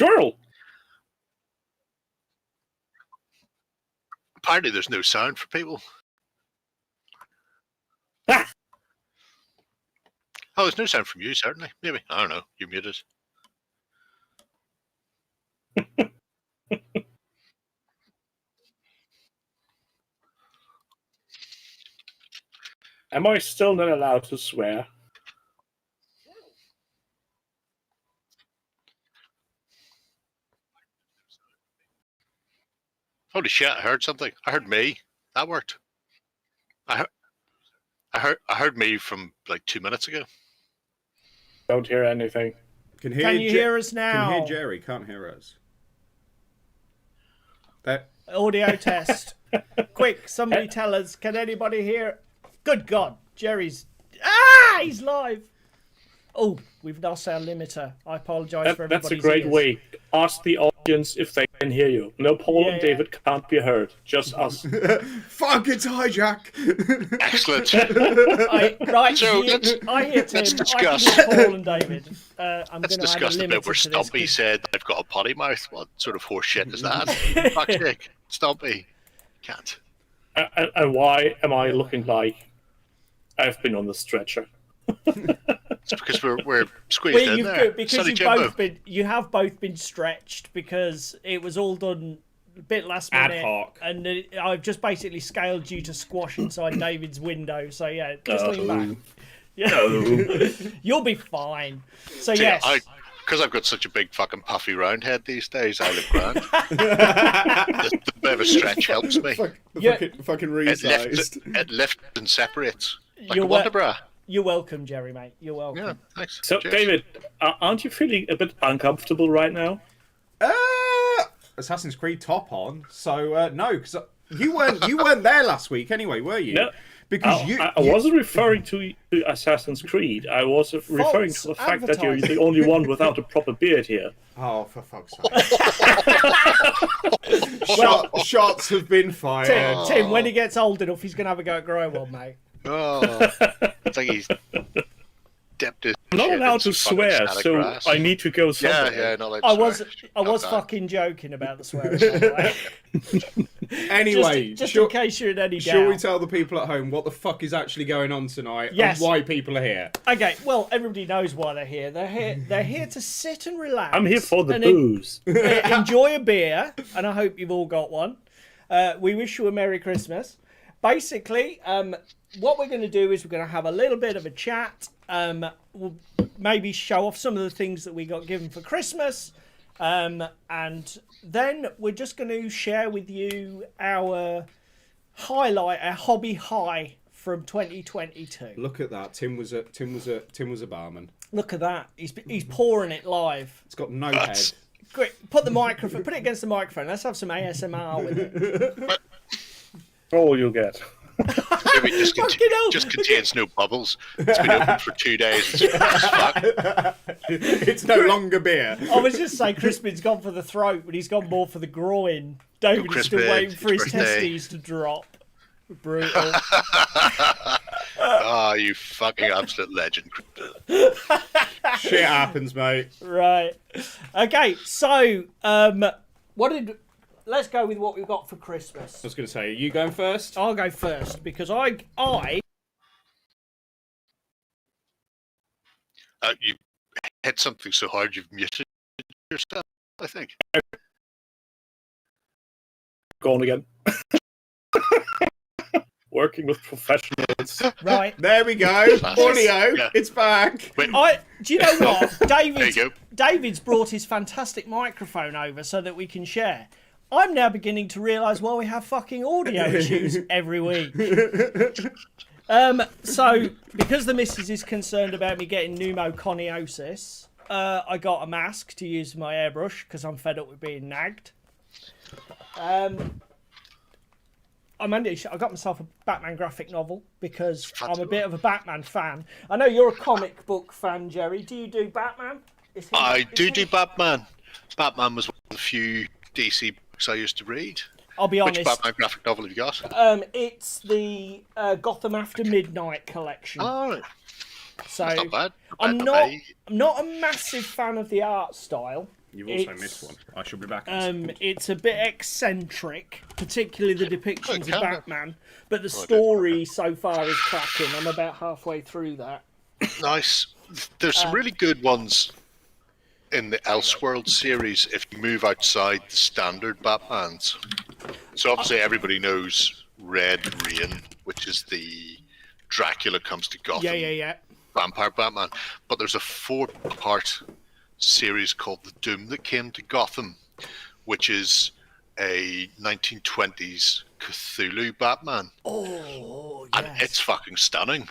Squirrel. Apparently, there's no sound for people. Ah! Oh, there's no sound from you, certainly. Maybe. I don't know. You're muted. Am I still not allowed to swear? Holy shit! I heard something. I heard me. That worked. I heard me from like 2 minutes ago. Don't hear anything. Can you hear us now? Can hear Gerry. Can't hear us. Audio test. Quick, somebody tell us. Can anybody hear? Good God, Gerry's. He's live. Oh, we've lost our limiter. I apologise for everybody's That's a great ears. way. Ask the audience if they can hear you. No, Paul and David can't be heard. Just us. Fuck, it's hijack. Excellent. Right, So I hear Tim. let's I discuss. can hear Paul and David. I'm Let's going to add a discuss the limiter bit where to this. Stumpy said, "I've got a potty mouth." What sort of horse shit is that? Fuck's sake, Stumpy. Can't. And why am I looking like I've been on the stretcher? It's because we're squeezed in there. Because you have both been stretched because it was all done a bit last minute. Ad hoc. And I've just basically scaled you to squash inside David's window. So yeah, just lean back. Yeah. You'll be fine. So yes. Because I've got such a big fucking puffy round head these days, I look grand. the bit of a stretch helps me. Fucking resized. It lifts and separates. Like You're a Wonder Bra. You're welcome, Gerry, mate. You're welcome. Yeah, thanks. So, Cheers. David, aren't you feeling a bit uncomfortable right now? Assassin's Creed top on. So no, because you weren't there last week anyway, were you? No. Because I wasn't referring to Assassin's Creed. I was referring to the fact that you're the only one without a proper beard here. Oh, for fuck's sake. Shots have been fired. Tim, when he gets old enough, he's going to have a go at growing one, mate. Oh, it's like he's dipped his. I'm not shit allowed in to some swear, fucking so grass. I need to go somewhere. Yeah, not allowed to swear. I was fucking joking about the swearing. By the way. Anyway, just in case you're in any doubt. Shall we tell the people at home what the fuck is actually going on tonight? Yes. And why people are here? Okay, well, everybody knows why they're here. They're here to sit and relax. I'm here for the booze. Enjoy a beer, and I hope you've all got one. We wish you a Merry Christmas. Basically, what we're going to do is we're going to have a little bit of a chat. We'll maybe show off some of the things that we got given for Christmas. And then we're just going to share with you our hobby high from 2022. Look at that. Tim was a barman. Look at that. He's pouring it live. It's got no head. Great. Put it against the microphone. Let's have some ASMR with it. All you'll get. Maybe it just contains no bubbles. It's been open for 2 days. It's fuck. It's no longer beer. I was just saying Crispin's gone for the throat, but he's gone more for the groin. David is still waiting for his testes to drop. Brutal. Oh, you fucking absolute legend. Shit happens, mate. Right. Okay, so let's go with what we've got for Christmas. I was going to say, are you going first? I'll go first because I you hit something so hard you've muted yourself, I think. Go on again. Working with professionals. Right. There we go. Audio. Yeah. It's back. Wait. Do you know what? David's brought his fantastic microphone over so that we can share. I'm now beginning to realise why we have fucking audio issues every week. So, because the missus is concerned about me getting pneumoconiosis, I got a mask to use my airbrush because I'm fed up with being nagged. I got myself a Batman graphic novel because I'm a bit of a Batman fan. I know you're a comic book fan, Gerry. Do you do Batman? I do Batman. Batman was one of the few DC books I used to read. I'll be honest. Which Batman graphic novel have you got? It's the Gotham After Midnight collection. Oh, so that's not bad. I'm not a massive fan of the art style. You've also missed one. I shall be back. It's a bit eccentric, particularly the depictions of Batman, but the Oh, story so far is cracking. I'm about halfway through that. Nice. There's some really good ones in the Elseworld series if you move outside the standard Batmans. So obviously everybody knows Red Rain, which is the Dracula comes to Gotham Yeah. vampire Batman. But there's a 4-part series called The Doom That Came to Gotham, which is a 1920s Cthulhu Batman. Oh, yes. And it's fucking stunning.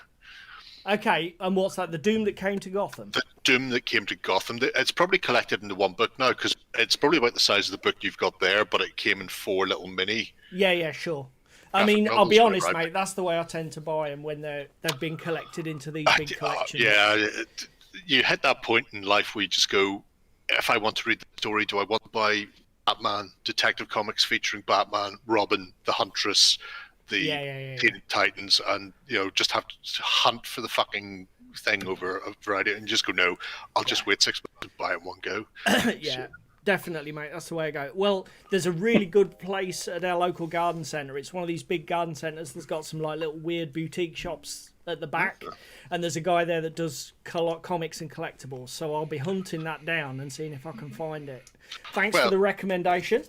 Okay, and what's that? The Doom That Came to Gotham? The Doom That Came to Gotham. It's probably collected into one book now because it's probably about the size of the book you've got there, but it came in 4 little mini. Yeah, sure. I mean, I'll be honest, mate, that's the way I tend to buy them when they've been collected into these big collections. You hit that point in life where you just go, if I want to read the story, do I want to buy Batman, Detective Comics featuring Batman, Robin, the Huntress, the Teen Titans, and just have to hunt for the fucking thing over a variety, and just go, no, I'll just wait 6 months and buy it in one go. Definitely, mate. That's the way I go. Well, there's a really good place at our local garden centre. It's one of these big garden centres that's got some like little weird boutique shops at the back, and there's a guy there that does comics and collectibles. So I'll be hunting that down and seeing if I can find it. Thanks for the recommendation.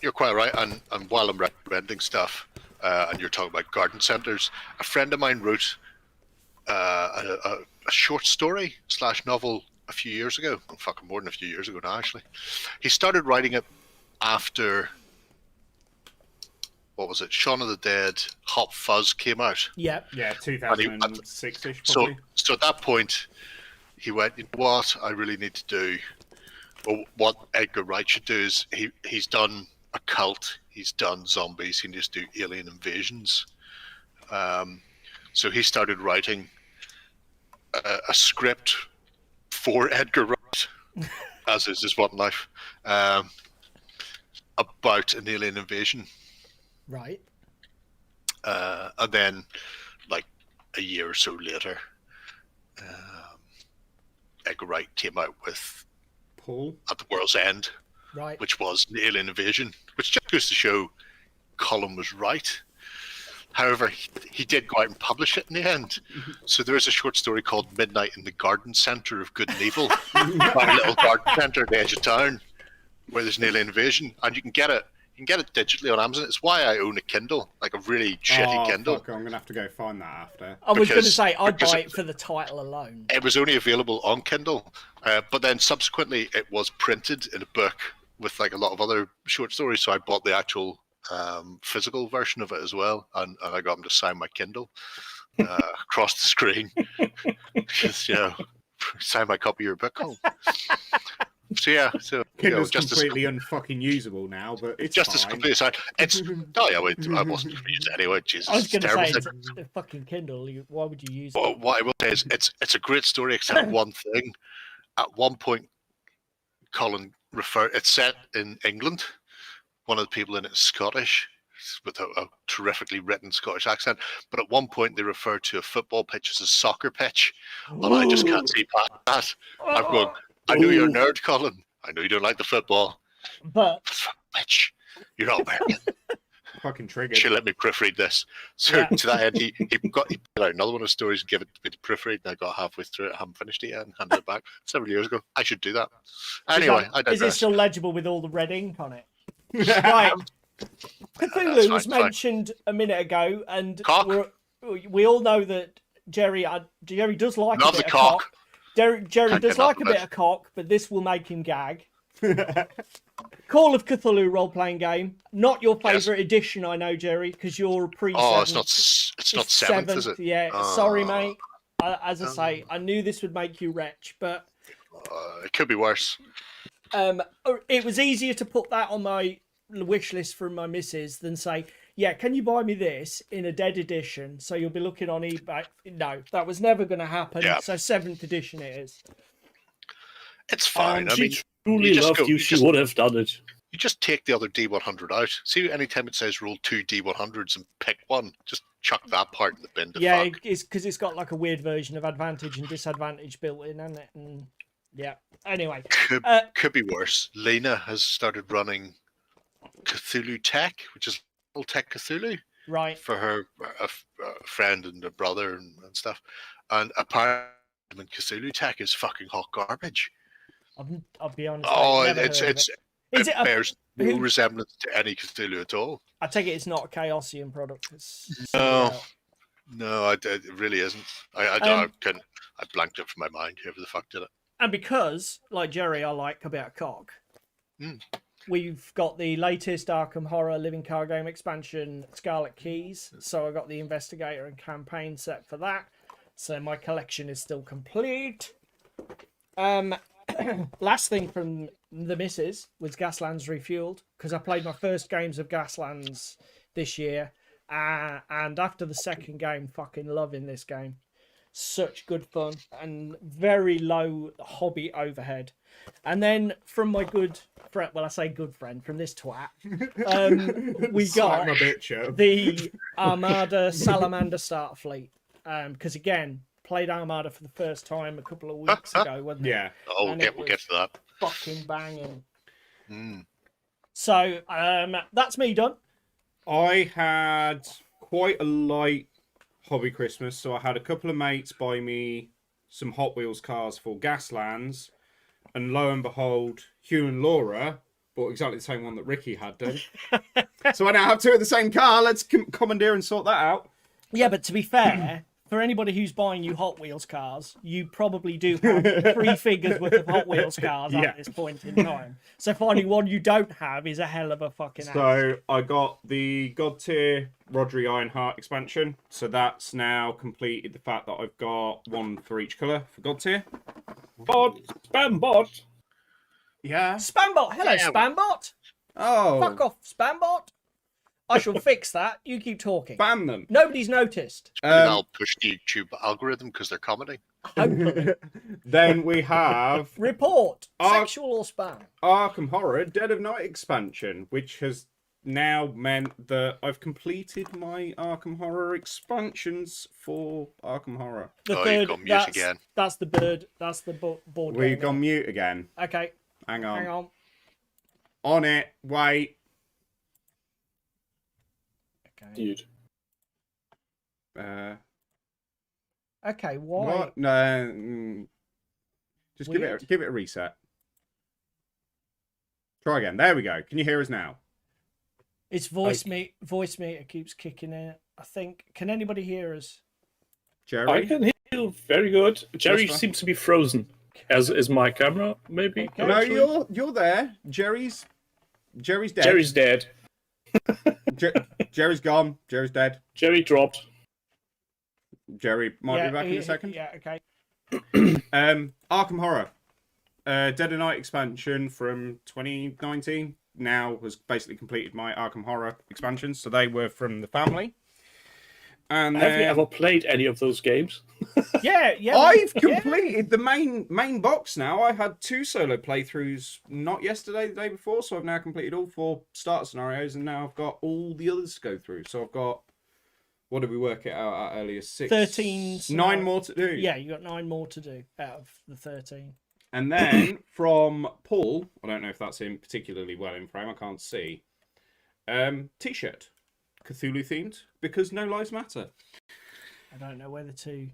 You're quite right. And while I'm recommending stuff, and you're talking about garden centres, a friend of mine wrote a short story / novel a few years ago. Fucking more than a few years ago now, actually. He started writing it after, what was it, Shaun of the Dead, Hot Fuzz came out. Yeah, 2006-ish probably. So at that point, he went, you know what I really need to do, or what Edgar Wright should do is, he's done a cult, he's done zombies, he needs to do alien invasions. So he started writing a script for Edgar Wright, as is his one life, about an alien invasion. Right. And then, like a year or so later, Edgar Wright came out with Paul At the World's End, right, which was an alien invasion, which just goes to show Colin was right. However, he did go out and publish it in the end. So there is a short story called Midnight in the Garden Centre of Good and Evil, my little garden centre at the edge of town, where there's an alien invasion, and you can get it. You can get it digitally on Amazon. It's why I own a Kindle, like a really shitty Kindle. Fuck, I'm gonna have to go find that after. I was going to say I'd buy it for the title alone. It was only available on Kindle, but then subsequently it was printed in a book with like a lot of other short stories. So I bought the actual physical version of it as well, and I got him to sign my Kindle across the screen. Just, sign my copy of your book home. So Kindle's completely unfucking usable now, but it's just fine. as completely signed. It's I wasn't going to use it anyway. Jesus, I was going to say terrible. it's a fucking Kindle. Why would you use Well, it? what I will say is it's a great story, except one thing. At one point, Colin it's set in England. One of the people in it is Scottish, with a terrifically written Scottish accent. But at one point, they refer to a football pitch as a soccer pitch, and I just can't see past that. I'm going, I know you're a nerd, Colin. I know you don't like the football, but pitch, you're not American. Fucking triggered. She'll let me proofread this. So to that end, he put out another one of his stories and gave it to me to proofread, and I got halfway through it, I haven't finished it yet, and handed it back several years ago. I should do that. Anyway, is it still legible with all the red ink on it? Right. Cthulhu was mentioned a minute ago, and we all know that Gerry does like a bit of cock. Gerry does like a bit of cock, but this will make him gag. Call of Cthulhu role-playing game. Not your favourite edition, I know, Gerry, because you're pre-7th. Oh, it's not 7th, is it? Yeah, sorry, mate. As I say, I knew this would make you retch, but... it could be worse. It was easier to put that on my wish list from my missus than say, yeah, can you buy me this in a dead edition? So you'll be looking on eBay. No, that was never going to happen. Yeah. So 7th edition it is. It's fine. I mean, truly loved you. She would have done it. You just take the other D100 out. See, anytime it says roll 2 D100s and pick one, just chuck that part in the bin. Yeah, it's because it's got like a weird version of advantage and disadvantage built in, hasn't it? And Yeah. Anyway, Could be worse. Lena has started running Cthulhu Tech, which is Little Tech Cthulhu, right. for her a friend and a brother and stuff. And apparently, Cthulhu Tech is fucking hot garbage. I'll be honest. Oh, I've never it's heard of it's it. Is it it bears no who- resemblance to any Cthulhu at all. I take it it's not a Chaosium product. It's No. something else. No, it really isn't. I blanked it from my mind. Whoever the fuck did it. And because, like Gerry, I like a bit of cock. We've got the latest Arkham Horror Living Card Game expansion, Scarlet Keys. So I got the Investigator and Campaign set for that. So my collection is still complete. Last thing from the missus was Gaslands Refueled, because I played my first games of Gaslands this year. And after the second game, fucking loving this game. Such good fun and very low hobby overhead. And then from my good friend, well, I say good friend, from this twat, we got my bitch up. the Armada Salamander Starter Fleet. Because again, played Armada for the first time a couple of weeks ago, wasn't it? Yeah. Oh, And we'll get to that. Fucking banging. Mm. So that's me done. I had quite a light hobby Christmas, so I had a couple of mates buy me some Hot Wheels cars for Gaslands, and lo and behold, Hugh and Laura bought exactly the same one that Ricky had done. So I now have two of the same car. Let's commandeer and sort that out. Yeah, but to be fair, for anybody who's buying you Hot Wheels cars, you probably do have 3 figures worth of Hot Wheels cars Yeah. at this point in time. So finding one you don't have is a hell of a fucking ass. So I got the God tier Rodri Ironheart expansion. So that's now completed the fact that I've got one for each colour for God tier. Bot, spam bot. Yeah. Spambot! Hello, Yeah. Spambot! Oh. Fuck off, Spambot! I shall fix that. You keep talking. Ban them. Nobody's noticed. I'll push the YouTube algorithm because they're comedy. Then we have Report. Oh. Sexual or spam? Arkham Horror Dead of Night expansion, which has now meant that I've completed my Arkham Horror expansions for Arkham Horror. The Oh, third, you've gone mute that's, again. that's the bird. That's the board We've game, gone mute again. yeah. Okay, Hang on. hang on. On it. Wait. Okay. Dude. Okay, why? What? No. Just Weird. give it a reset. Try again. There we go. Can you hear us now? It's voice meter keeps kicking in. I think. Can anybody hear us? Jerry? I can hear you very good. Jerry fine. seems to be frozen, as is my camera, maybe. Okay. No, actually. you're there. Jerry's dead. Jerry's dead. Jerry's gone. Jerry's dead. Jerry dropped. Jerry might be back in a second. Yeah, okay. Arkham Horror, Dead of Night expansion from 2019 now has basically completed my Arkham Horror expansions. So they were from the family. And Have you ever played any of those games? Yeah. I've yeah. completed the main box now. I had 2 solo playthroughs not yesterday, the day before. So I've now completed all 4 starter scenarios, and now I've got all the others to go through. So I've got, what did we work it out at earlier? 6, 13 9 more to do. Yeah, you got 9 more to do out of the 13. And then from Paul, I don't know if that's him particularly well in frame, I can't see. T-shirt, Cthulhu themed, because no lives matter. I don't know whether to.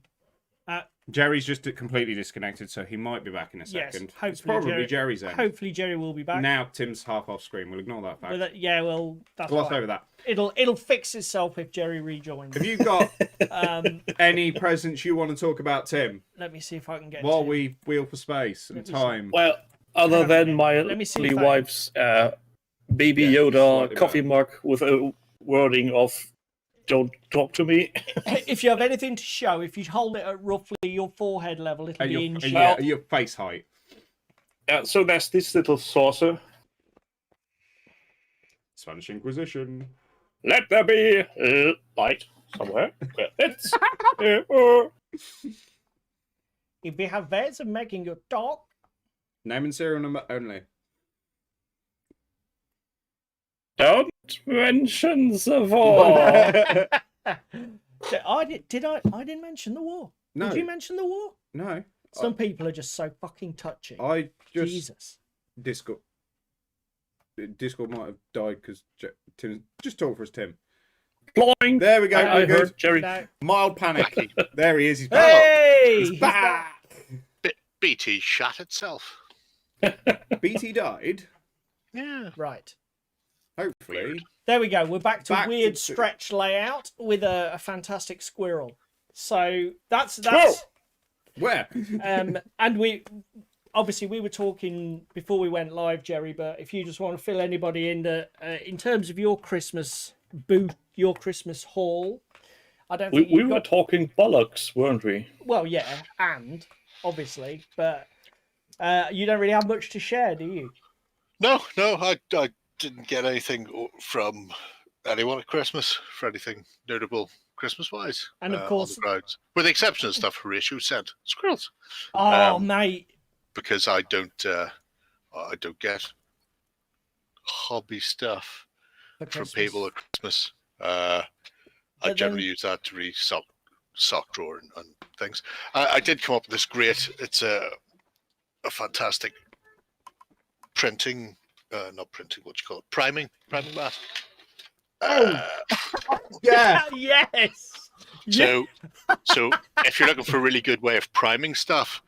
Jerry's just completely disconnected, so he might be back in a Yes, second. hopefully It's probably Jerry- Jerry's end. Hopefully Jerry will be back. Now Tim's half off screen. We'll ignore that fact. Well, that's Gloss fine. over that. It'll fix itself if Jerry rejoins. Have you got Um, any presents you want to talk about, Tim? let me see if I can get. While to... we wheel for space and Let me see. time. Well, other than my Let me see lovely if I- wife's Baby Yeah, Yoda slightly coffee better. mug with a wording of "Don't talk to me." If you have anything to show, if you hold it at roughly your forehead level, it'll At be your, in at shape. your, at your face height. So there's this little saucer. Spanish Inquisition. Let there be light somewhere. It's If you have ways of making you talk, Name and serial number only. Don't mention the war. I didn't mention the war. No. Did you mention the war? No. Some people are just so fucking touchy. I just Jesus. Discord might have died because Tim. Just talk for us, Tim. Flying. There we go. I There we heard go. Gerry. No. Mild panic. There he is. He's back. Hey! He's back. BT shat itself. BT died. Yeah. Right. Hopefully. Weird. There we go. We're back to Back weird to- stretch layout with a fantastic squirrel. So that's Where? and we obviously we were talking before we went live, Gerry. But if you just want to fill anybody in terms of your Christmas booth, your Christmas haul, I don't think We you've were got. talking bollocks, weren't we? Well, yeah, and obviously, but you don't really have much to share, do you? No, I didn't get anything from anyone at Christmas for anything notable Christmas-wise. And of on course- the grounds. With the exception of stuff Horatio said, squirrels, Oh, mate. because I don't get hobby stuff For from Christmas. people at Christmas. I But generally then- use that to read sock drawer and things. I did come up with this great. It's a fantastic printing, not printing. What you call it? Priming mat. Yeah. Yes. So if you're looking for a really good way of priming stuff,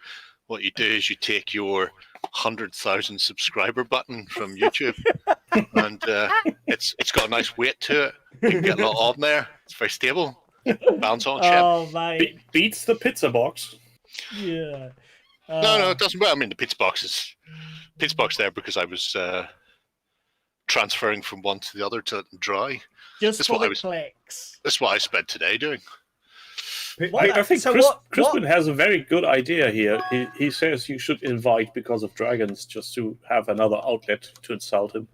what you do is you take your 100,000 subscriber button from YouTube, and it's got a nice weight to it. You can get a lot on there. It's very stable. Bounce on chip. Oh, mate. Beats the pizza box. Yeah. No, it doesn't. Well, I mean, the pizza box there because I was transferring from one to the other to let them dry. Just That's for what the I was- clicks. That's what I spent today doing. What I think so Crispin has a very good idea here. He says you should invite Because of Dragons just to have another outlet to insult him.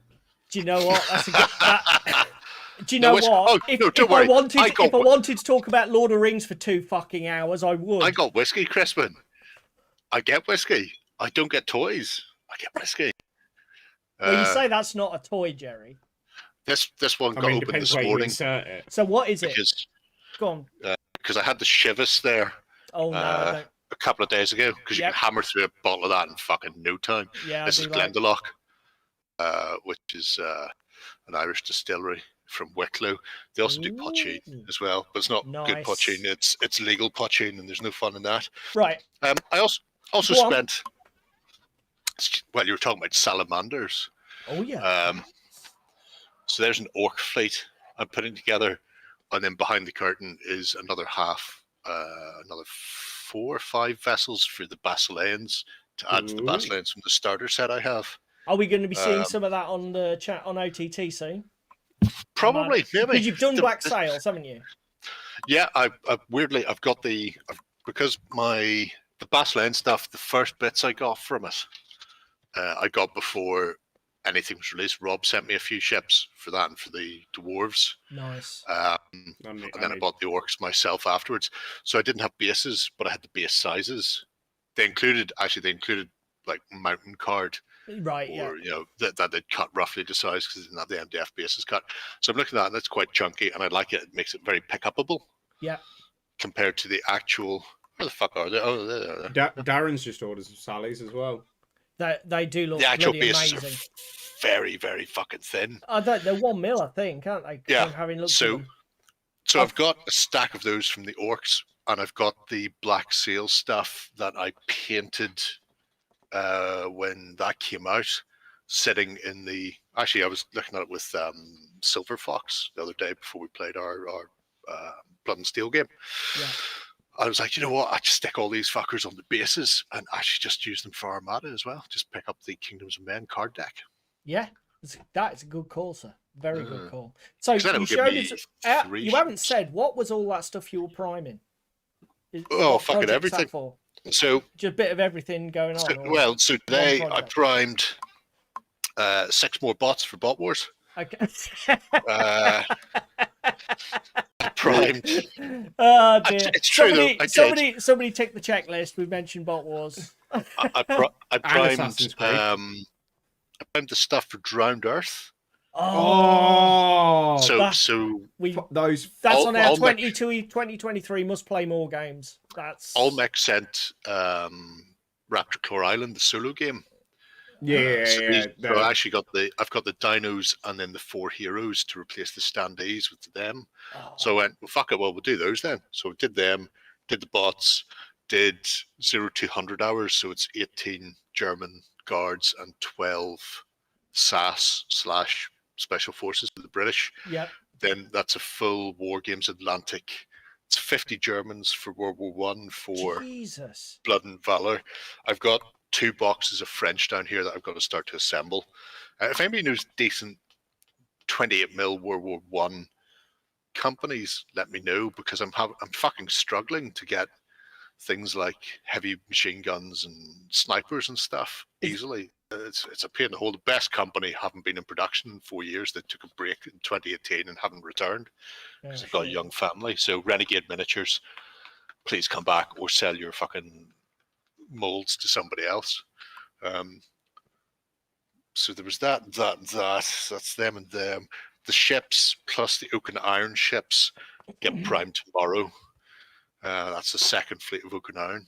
Do you know what? That's a good. Do you know No, it's- what? oh, If, no, don't if I worry. wanted, I got if I wanted to talk about Lord of the Rings for 2 fucking hours, I would. I got whiskey, Crispin. I get whiskey. I don't get toys. I get whiskey. Well, you say that's not a toy, Gerry. This one I got mean, open depends this where you morning insert it. So what is it? because Go on. I had the Chivas there Oh no, I uh, don't. a couple of days ago because you Yep. can hammer through a bottle of that in fucking no time. Yeah, This I is do like. Glendalough, which is an Irish distillery from Wicklow. They also do poachine Ooh. as well, but it's not good Nice. poachine. It's legal poachine, and there's no fun in that. Right. I also Go on. spent. Well, you were talking about salamanders. Oh yeah. So there's an orc fleet I'm putting together, and then behind the curtain is another 4 or 5 vessels for the Basileans to add to the Ooh. Basileans from the starter set I have. Are we going to be seeing um, some of that on the chat on OTT soon? Probably, maybe. Because you've done The- wax sales, haven't you? Yeah, I weirdly I've got because the Basilean stuff. The first bits I got from it, I got before anything was released. Rob sent me a few ships for that and for the dwarves. Nice. And then I bought the orcs myself afterwards. So I didn't have bases, but I had the base sizes. They included like mountain card, Right. Yeah. or that they'd cut roughly to size because they didn't have the MDF bases cut. So I'm looking at that, and that's quite chunky, and I like it. It makes it very pick upable. Yeah. Compared to the actual. Where the fuck are they? Oh, there. Darren's just ordered some Sally's as well. They do look The actual bloody bases amazing. are very, very fucking thin. They're 1 mil, I think, aren't they? Yeah, I'm having looked at so- them. So I've got a stack of those from the orcs, and I've got the black seal stuff that I painted when that came out, sitting in the. Actually, I was looking at it with Silver Fox the other day before we played our Blood and Steel game. Yeah. I was like, you know what? I just stick all these fuckers on the bases, and I should just use them for Armada as well. Just pick up the Kingdoms of Men card deck. Yeah, that is a good call, sir. Very good call. So 'Cause then it you would give showed me us. 3 You haven't ships. said what was all that stuff you were priming. Oh, What fucking project's that everything. For? So Just a bit of everything going on. or- so today I project. primed 6 more bots for Bot Wars. Okay. Uh, I primed. Oh dear. It's true, though, I did. Somebody tick the checklist. We mentioned Bot Wars. I primed. Assassin's Creed. I primed the stuff for Drowned Earth, Oh, Oh, So those. that's All- on our all Mech- 2023 must play more games. That's Olmec sent Raptor Claw Island, the solo game. Yeah, So, yeah. so I actually I've got the dinos and then the 4 heroes to replace the standees with them. So I went, well, fuck it, well, we'll do those then. So we did them, did the bots, did 0-200 hours. So it's 18 German guards and 12 SAS / special forces of the British. Yep. Then that's a full War Games Atlantic. It's 50 Germans for World War One for Jesus. Blood and Valor. I've got 2 boxes of French down here that I've got to start to assemble. If anybody knows decent 28mm World War One companies, let me know, because I'm fucking struggling to get things like heavy machine guns and snipers and stuff easily. It's a pain in the hole. The best company haven't been in production in 4 years. They took a break in 2018 and haven't returned because they've got a young family. So Renegade Miniatures, please come back or sell your fucking molds to somebody else. So there was that. That's them and them. The ships plus the Oak and Iron ships get primed tomorrow. That's the second fleet of Oak and Iron.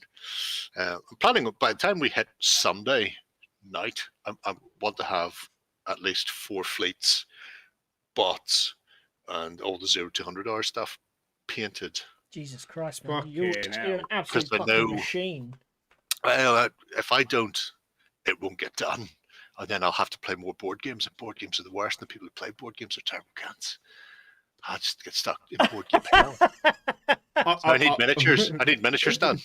I'm planning by the time we hit Sunday night, I want to have at least 4 fleets, bots, and all the 0-200 hour stuff painted. Jesus Christ, man. Fucking You're hell. an absolute I fucking know- machine. Well, if I don't, it won't get done. And then I'll have to play more board games, and board games are the worst, and the people who play board games are terrible cunts. I just get stuck in board game hell. I need miniatures. I need miniatures done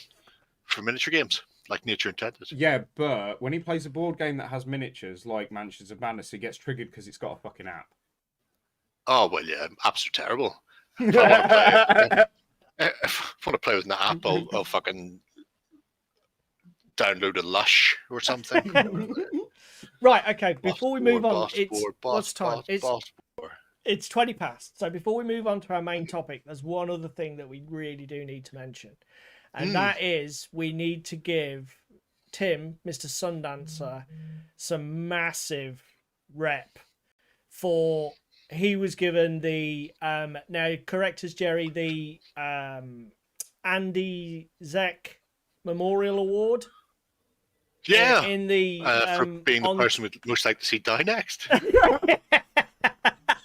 for miniature games, like Nature Intended. Yeah, but when he plays a board game that has miniatures like Mansions of Madness, he gets triggered because it's got a fucking app. Oh, well, yeah, apps are terrible. If I want to play with an app, I'll fucking download a Lush or something. Right, okay, before we move on, Boss it's board, what's time? boss. It's 20 past. So before we move on to our main topic, there's one other thing that we really do need to mention. And that is we need to give Tim, Mr. Sundancer, some massive rep for he was given the now correct us, Gerry, the Andy Zeck Memorial Award. Yeah, In the for being the person we'd most like to see die next.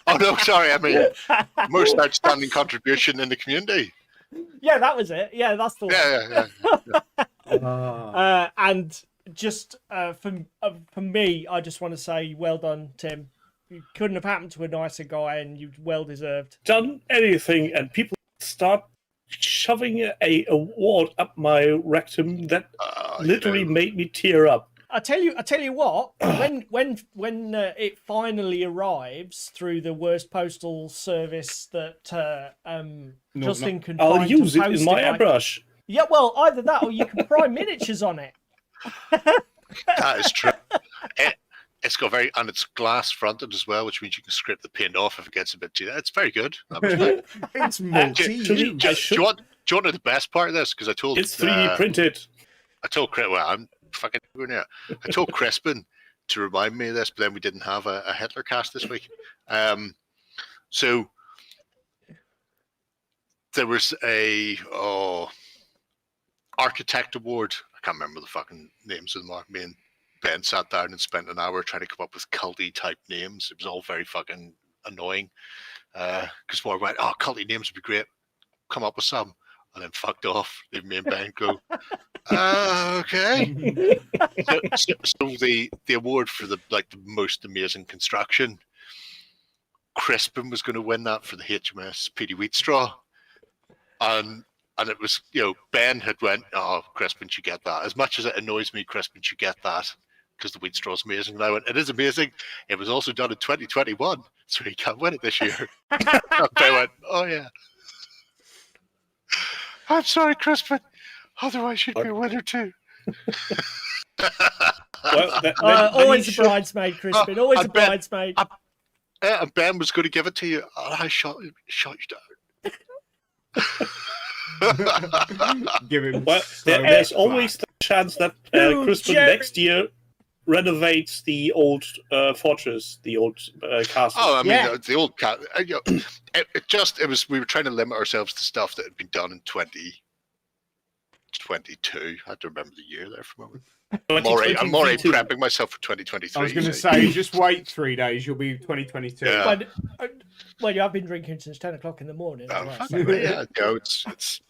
Oh no, sorry, I mean most outstanding contribution in the community. Yeah, that was it. Yeah, that's the one. Yeah. And just for me, I just want to say, well done, Tim. You couldn't have happened to a nicer guy, and you well deserved. Done anything, and people start shoving a award up my rectum that literally made me tear up. I tell you what. when it finally arrives through the worst postal service that Justin can find, I'll use to it in post my like- airbrush. Yeah, well, either that or you can prime miniatures on it. That is true. It's got and it's glass fronted as well, which means you can scrape the paint off if it gets a bit too. It's very good. It's multi-use. Do you want to know the best part of this? Because I told It's 3D printed. I told Chris, well, I'm fucking doing it. I told Crispin to remind me of this, but then we didn't have a Hitler cast this week. So there was a architect award. I can't remember the fucking names of them. Me and Ben sat down and spent an hour trying to come up with culty type names. It was all very fucking annoying. Because Mark went, culty names would be great. Come up with some. And then fucked off. Leave me and Ben go, okay. So the award for the most amazing construction, Crispin was going to win that for the HMS PD Wheatstraw. And it was, Ben had went, Crispin should get that. As much as it annoys me, Crispin should get that because the Wheatstraw is amazing. And I went, it is amazing. It was also done in 2021, so he can't win it this year. And Ben went, oh yeah. I'm sorry, Crispin. Otherwise, you'd be a winner too. Well, Always a bridesmaid, Crispin. Always a bridesmaid. And Ben was going to give it to you, and I shot you down. Give him Well, so there's much always the chance that Ooh, Crispin Gerry. next year renovate the old fortress, the old castle. Oh, I mean, Yeah. the old cat. It was. We were trying to limit ourselves to stuff that had been done in 2022. I had to remember the year there for a moment. I'm already 2022. prepping myself for 2023. I was going to so- say, just wait 3 days, you'll be 2022. Yeah. Well, I've been drinking since 10 o'clock in the morning. as Oh, well, fuck so- it, yeah, no, it's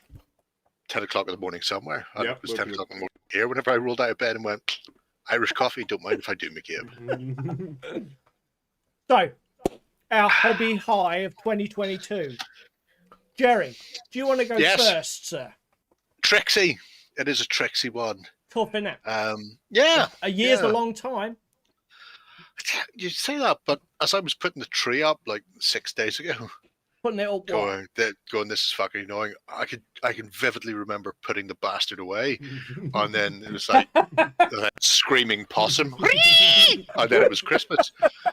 10 o'clock in the morning somewhere. And Yep, it was we'll 10 be- o'clock in the morning here. Whenever I rolled out of bed and went, Irish coffee, don't mind if I do, McCabe. So, our hobby high of 2022. Gerry, do you want to go Yes. first, sir? Trixie. It is a Trixie one. Tough, innit? Yeah. A year's yeah. a long time. You say that, but as I was putting the tree up like 6 days ago, Putting it up. What? going, this is fucking annoying. I can vividly remember putting the bastard away, and then it was like that screaming possum, and then it was Christmas.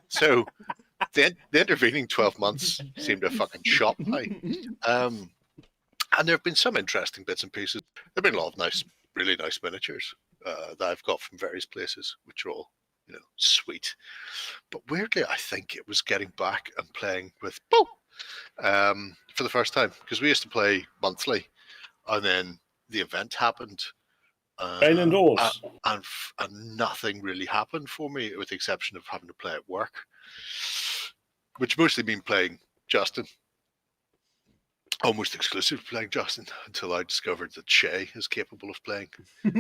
So the intervening 12 months seemed a fucking shot by. And there have been some interesting bits and pieces. There've been a lot of nice, really nice miniatures that I've got from various places, which are all, sweet. But weirdly, I think it was getting back and playing with Bo for the first time, because we used to play monthly, and then the event happened. Rain indoors. And nothing really happened for me, with the exception of having to play at work, which mostly mean playing Justin. Almost exclusively playing Justin, until I discovered that Shay is capable of playing. So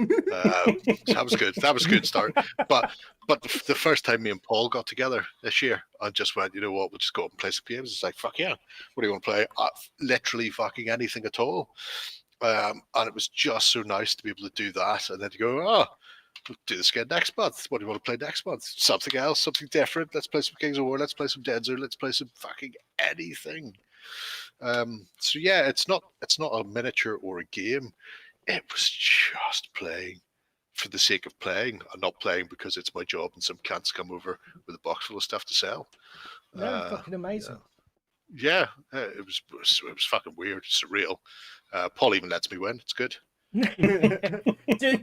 that was good. That was a good start. But the first time me and Paul got together this year, I just went, you know what, we'll just go up and play some games. It's like, fuck yeah. What do you want to play? Literally fucking anything at all. And it was just so nice to be able to do that. And then to go, we'll do this again next month. What do you want to play next month? Something else, something different. Let's play some Kings of War. Let's play some Denzer. Let's play some fucking anything. So yeah, it's not a miniature or a game. It was just playing for the sake of playing, and not playing because it's my job and some cunts come over with a box full of stuff to sell. No, fucking amazing. Yeah, it was fucking weird, surreal. Paul even lets me win. It's good. to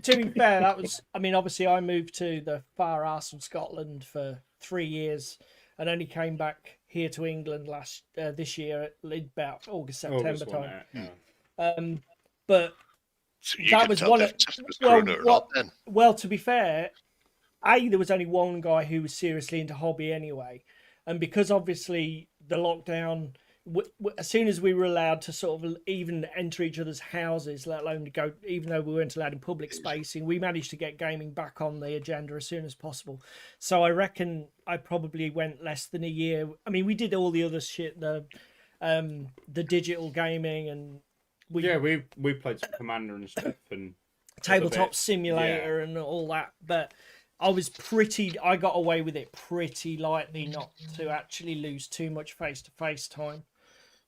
be fair, that was. I mean, obviously, I moved to the far arse of Scotland for 3 years, and only came back here to England this year, about August, September time. But So you that can was tell one if of it was Corona or not then. well, to be fair, there was only one guy who was seriously into hobby anyway, and because obviously the lockdown, as soon as we were allowed to sort of even enter each other's houses, let alone to go, even though we weren't allowed in public spacing, we managed to get gaming back on the agenda as soon as possible. So I reckon I probably went less than a year. I mean, we did all the other shit, the digital gaming, and we played some Commander and stuff, and Tabletop Simulator and all that, but I got away with it pretty lightly, not to actually lose too much face-to-face time.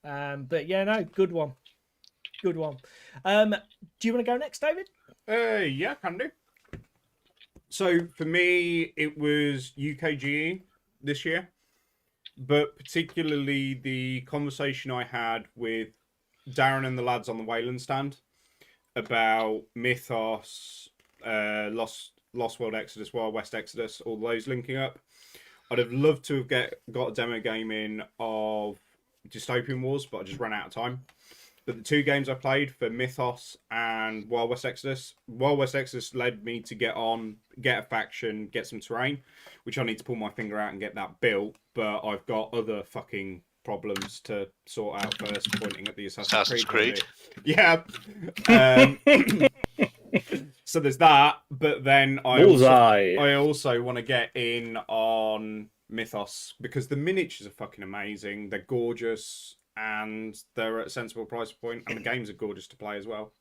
But yeah, no, good one. Do you want to go next, David? Yeah, can do. So for me, it was UKGE this year, but particularly the conversation I had with Darren and the lads on the Wayland stand about Mythos, Lost World Exodus, Wild West Exodus, all those linking up. I'd have loved to have got a demo game in of Dystopian Wars, but I just ran out of time. But the 2 games I played for Mythos and Wild West Exodus led me to get a faction, get some terrain, which I need to pull my finger out and get that built. But I've got other fucking problems to sort out first, pointing at the Assassin's Creed. Yeah. So there's that, but then I also want to get in on Mythos, because the miniatures are fucking amazing. They're gorgeous, and they're at a sensible price point, and the games are gorgeous to play as well.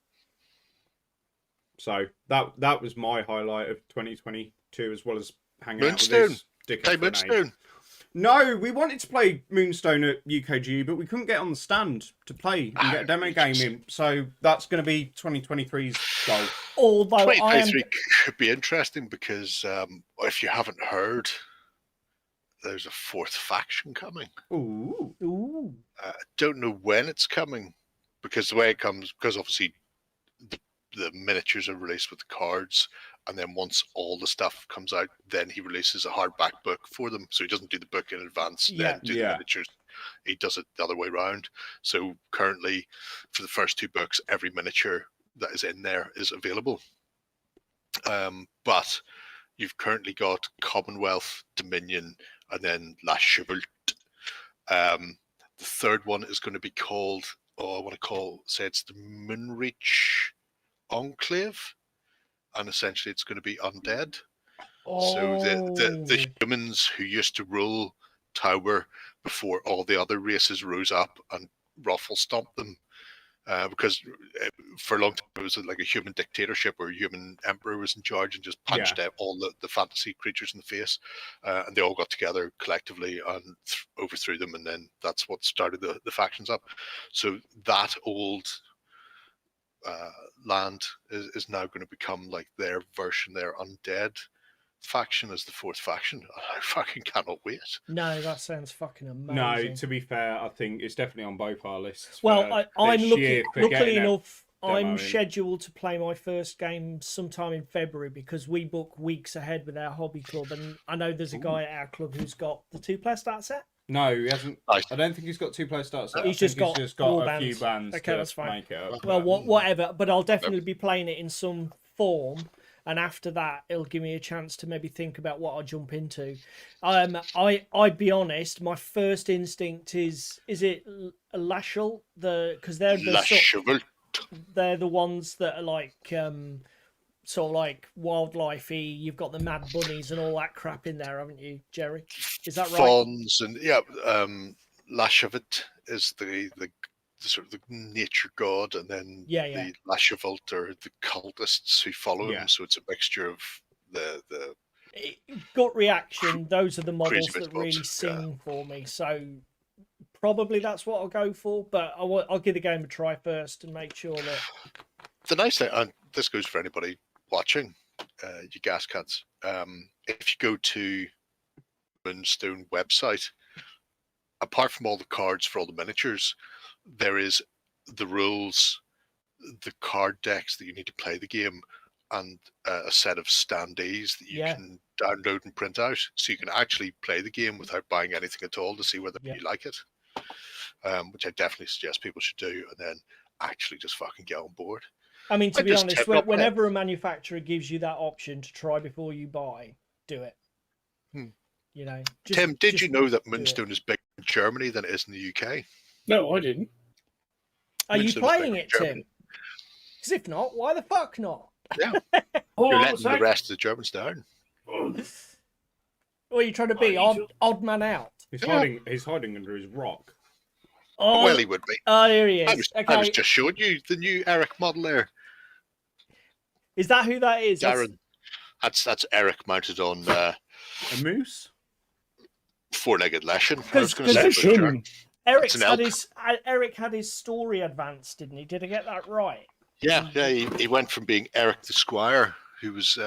So that was my highlight of 2022, as well as hanging out with this dickhead. Play Moonstone. No, we wanted to play Moonstone at UKG, but we couldn't get on the stand to play and get a demo game in. So that's going to be 2023's goal. Although 2023 could be interesting, because if you haven't heard, there's a 4th faction coming. Ooh. Don't know when it's coming, because the way it comes, because obviously the miniatures are released with the cards, and then once all the stuff comes out, then he releases a hardback book for them. So he doesn't do the book in advance, then do the miniatures. He does it the other way around. So currently, for the first 2 books, every miniature that is in there is available. But you've currently got Commonwealth, Dominion, and then La Chevaulte. The third one is going to be called, say it's the Moonreach Enclave, and essentially it's going to be undead. So the humans who used to rule Tower before all the other races rose up and ruffle stomped them, because for a long time it was like a human dictatorship where a human emperor was in charge and just punched out all the fantasy creatures in the face, and they all got together collectively and overthrew them, and then that's what started the factions up. So that old land is now going to become like their version, their undead faction as the 4th faction. I fucking cannot wait. No, that sounds fucking amazing. No, to be fair, I think it's definitely on both our lists. Well, I'm luckily enough, I'm in. scheduled to play my first game sometime in February because we book weeks ahead with our hobby club, and I know there's a guy at our club who's got the 2-player start set. No, he hasn't. Nice. I don't think he's got 2-player start set. He's just got a few bands. Okay, that's fine. Make it up. Well, whatever. But I'll definitely be playing it in some form, and after that, it'll give me a chance to maybe think about what I'll jump into. I'd be honest. My first instinct is it Lashel? Because they're they're the ones that are like sort of like wildlife-y. You've got the mad bunnies and all that crap in there, haven't you, Gerry? Is that right? Fawns and Lashavet is the sort of the nature god, and then the Lashavet are the cultists who follow him. So it's a mixture of the gut reaction. Those are the models that really sing for me. So probably that's what I'll go for. But I'll give the game a try first and make sure that. The nice thing, and this goes for anybody watching, you gas cats. If you go to Moonstone website, apart from all the cards for all the miniatures, there is the rules, the card decks that you need to play the game, and a set of standees that you can download and print out, so you can actually play the game without buying anything at all to see whether you like it, which I definitely suggest people should do, and then actually just fucking get on board. I mean, to be honest, whenever a manufacturer gives you that option to try before you buy, do it. You know, Tim, did you know that Moonstone is bigger in Germany than it is in the UK? No, I didn't. Are you playing it, Tim? Because if not, why the fuck not? Yeah. You're letting the rest of the Germans down. What are you trying to be? Odd man out? He's hiding under his rock. Oh, well, he would be. Oh, here he is. I was just showing you the new Eric model there. Is that who that is? Darren. That's Eric mounted on a moose? 4-legged Leshen. Eric had his story advanced, didn't he? Did I get that right? Yeah. He went from being Eric the Squire, who was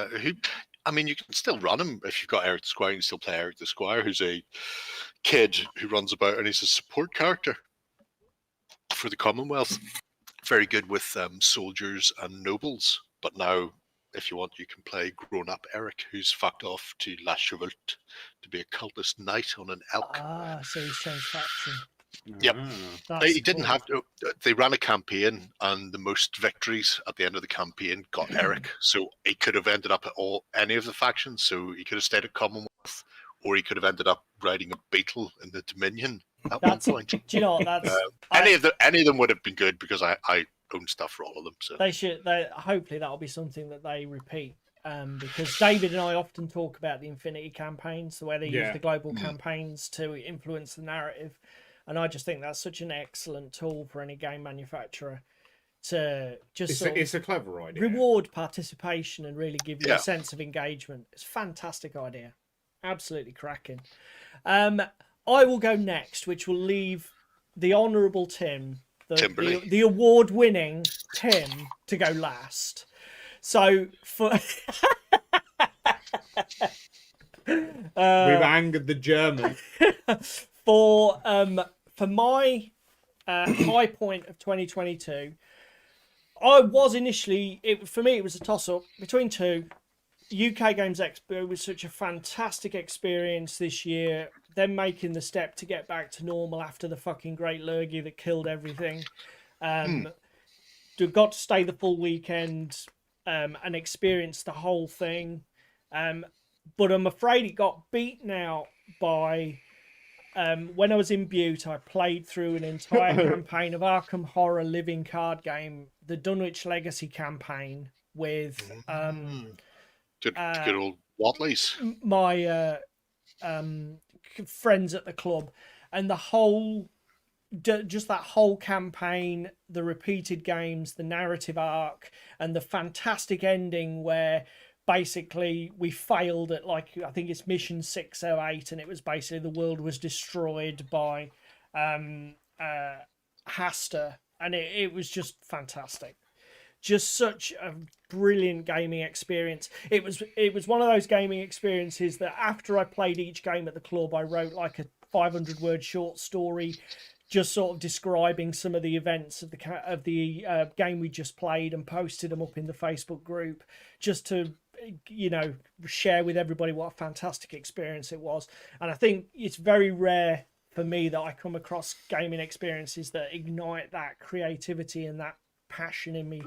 I mean, you can still run him if you've got Eric the Squire. You can still play Eric the Squire, who's a kid who runs about, and he's a support character for the Commonwealth. Very good with soldiers and nobles. But now, if you want, you can play grown-up Eric, who's fucked off to La Chevaulte to be a cultist knight on an elk. Ah, so he's changed faction. Yep. He didn't have to. They ran a campaign, and the most victories at the end of the campaign got Eric. So he could have ended up at any of the factions. So he could have stayed at Commonwealth, or he could have ended up riding a beetle in the Dominion at one point. Do you know what? That's any of them would have been good because I own stuff for all of them. So hopefully that'll be something that they repeat. Because David and I often talk about the Infinity campaigns, the way they use the global campaigns to influence the narrative. And I just think that's such an excellent tool for any game manufacturer to just it's a clever idea. Reward participation and really give you a sense of engagement. It's a fantastic idea. Absolutely cracking. I will go next, which will leave the honourable Tim, the award-winning Tim, to go last. So for we've angered the German. For my high point of 2022, I was initially, for me it was a toss-up between two. UK Games Expo was such a fantastic experience this year. Them making the step to get back to normal after the fucking Great Lurgy that killed everything. Got to stay the full weekend and experience the whole thing. But I'm afraid it got beaten out by... when I was in Butte, I played through an entire campaign of Arkham Horror living card game, the Dunwich Legacy campaign, with good old Watleys. my friends at the club, and the whole... just that whole campaign, the repeated games, the narrative arc, and the fantastic ending where basically we failed at, like, I think it's mission 608, and it was basically the world was destroyed by Hasta, and it was just fantastic. Just such a brilliant gaming experience. It was one of those gaming experiences that after I played each game at the club, I wrote like a 500-word short story, just sort of describing some of the events of the game we just played, and posted them up in the Facebook group, just to, you know, share with everybody what a fantastic experience it was. And I think it's very rare for me that I come across gaming experiences that ignite that creativity and that passion in me.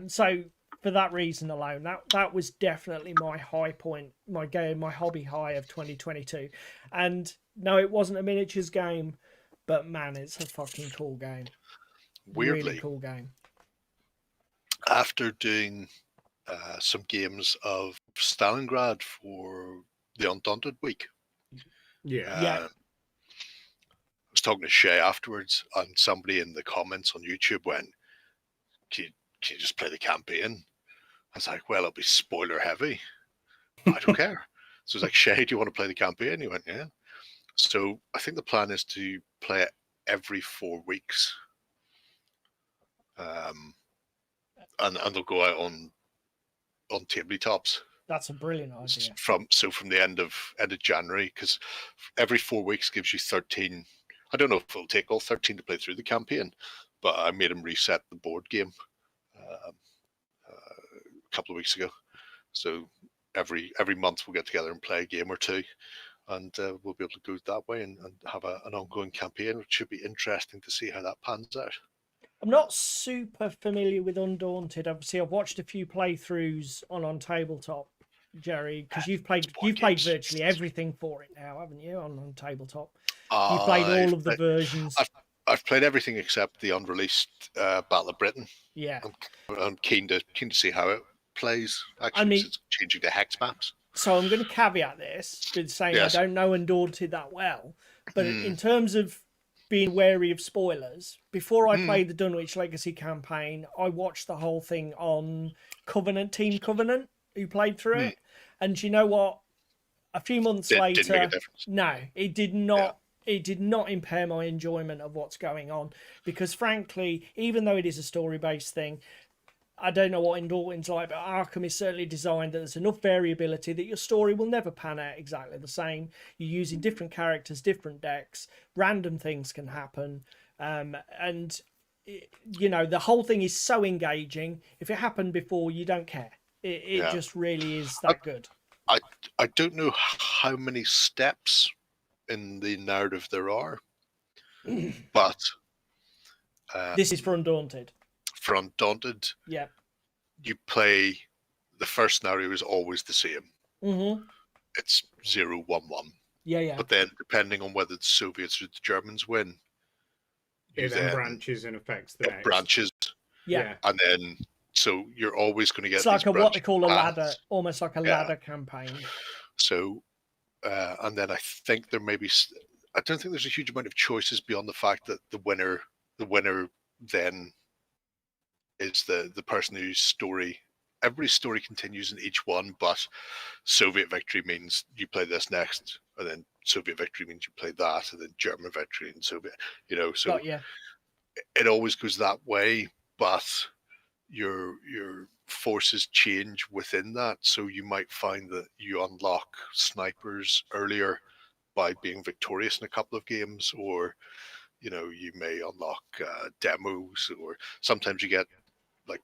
So for that reason alone, that was definitely my high point, my hobby high of 2022. And no, it wasn't a miniatures game, but man, it's a fucking cool game. Weirdly, really cool game. After doing some games of Stalingrad for the Undaunted week, Yeah. I was talking to Shay afterwards, and somebody in the comments on YouTube went, can you just play the campaign? I was like, well, it'll be spoiler heavy. I don't care. So I was like, Shay, do you want to play the campaign? He went, yeah. So I think the plan is to play it every 4 weeks. And they'll go out on tabletops. That's a brilliant idea. From the end of January, because every 4 weeks gives you 13. I don't know if it'll take all 13 to play through the campaign, but I made him reset the board game a couple of weeks ago. So every month we'll get together and play a game or two, and we'll be able to go that way and have an ongoing campaign, which should be interesting to see how that pans out. I'm not super familiar with Undaunted. Obviously, I've watched a few playthroughs on Tabletop, Gerry, because you've played virtually everything for it now, haven't you? On Tabletop, you've played all of the versions. I've played everything except the unreleased Battle of Britain. Yeah, I'm keen to see how it plays. Actually, it's changing the hex maps. So I'm going to caveat this with saying I don't know Undaunted that well, but in terms of being wary of spoilers, before I played the Dunwich Legacy campaign, I watched the whole thing on Team Covenant, who played through it. And you know what? A few months later, no, it did not. Yeah. It did not impair my enjoyment of what's going on, because frankly, even though it is a story-based thing, I don't know what Undaunted like, but Arkham is certainly designed that there's enough variability that your story will never pan out exactly the same. You're using different characters, different decks, random things can happen. And, you know, the whole thing is so engaging. If it happened before, you don't care. It just really is that good. I don't know how many steps in the narrative there are, but... this is for Undaunted. For Undaunted, yeah, you play, the first scenario is always the same. It's 0-1-1. Yeah. But then, depending on whether the Soviets or the Germans win, it then branches and affects the next. Branches. Yeah. And then, so you're always going to get. It's like what they call a ladder, almost like a ladder campaign. So, and then I think there may be. I don't think there's a huge amount of choices beyond the fact that the winner then is the person whose story, everybody's story continues in each one, but Soviet victory means you play this next, and then Soviet victory means you play that, and then German victory and Soviet, so it always goes that way, but your forces change within that, so you might find that you unlock snipers earlier by being victorious in a couple of games, or you may unlock demos, or sometimes you get like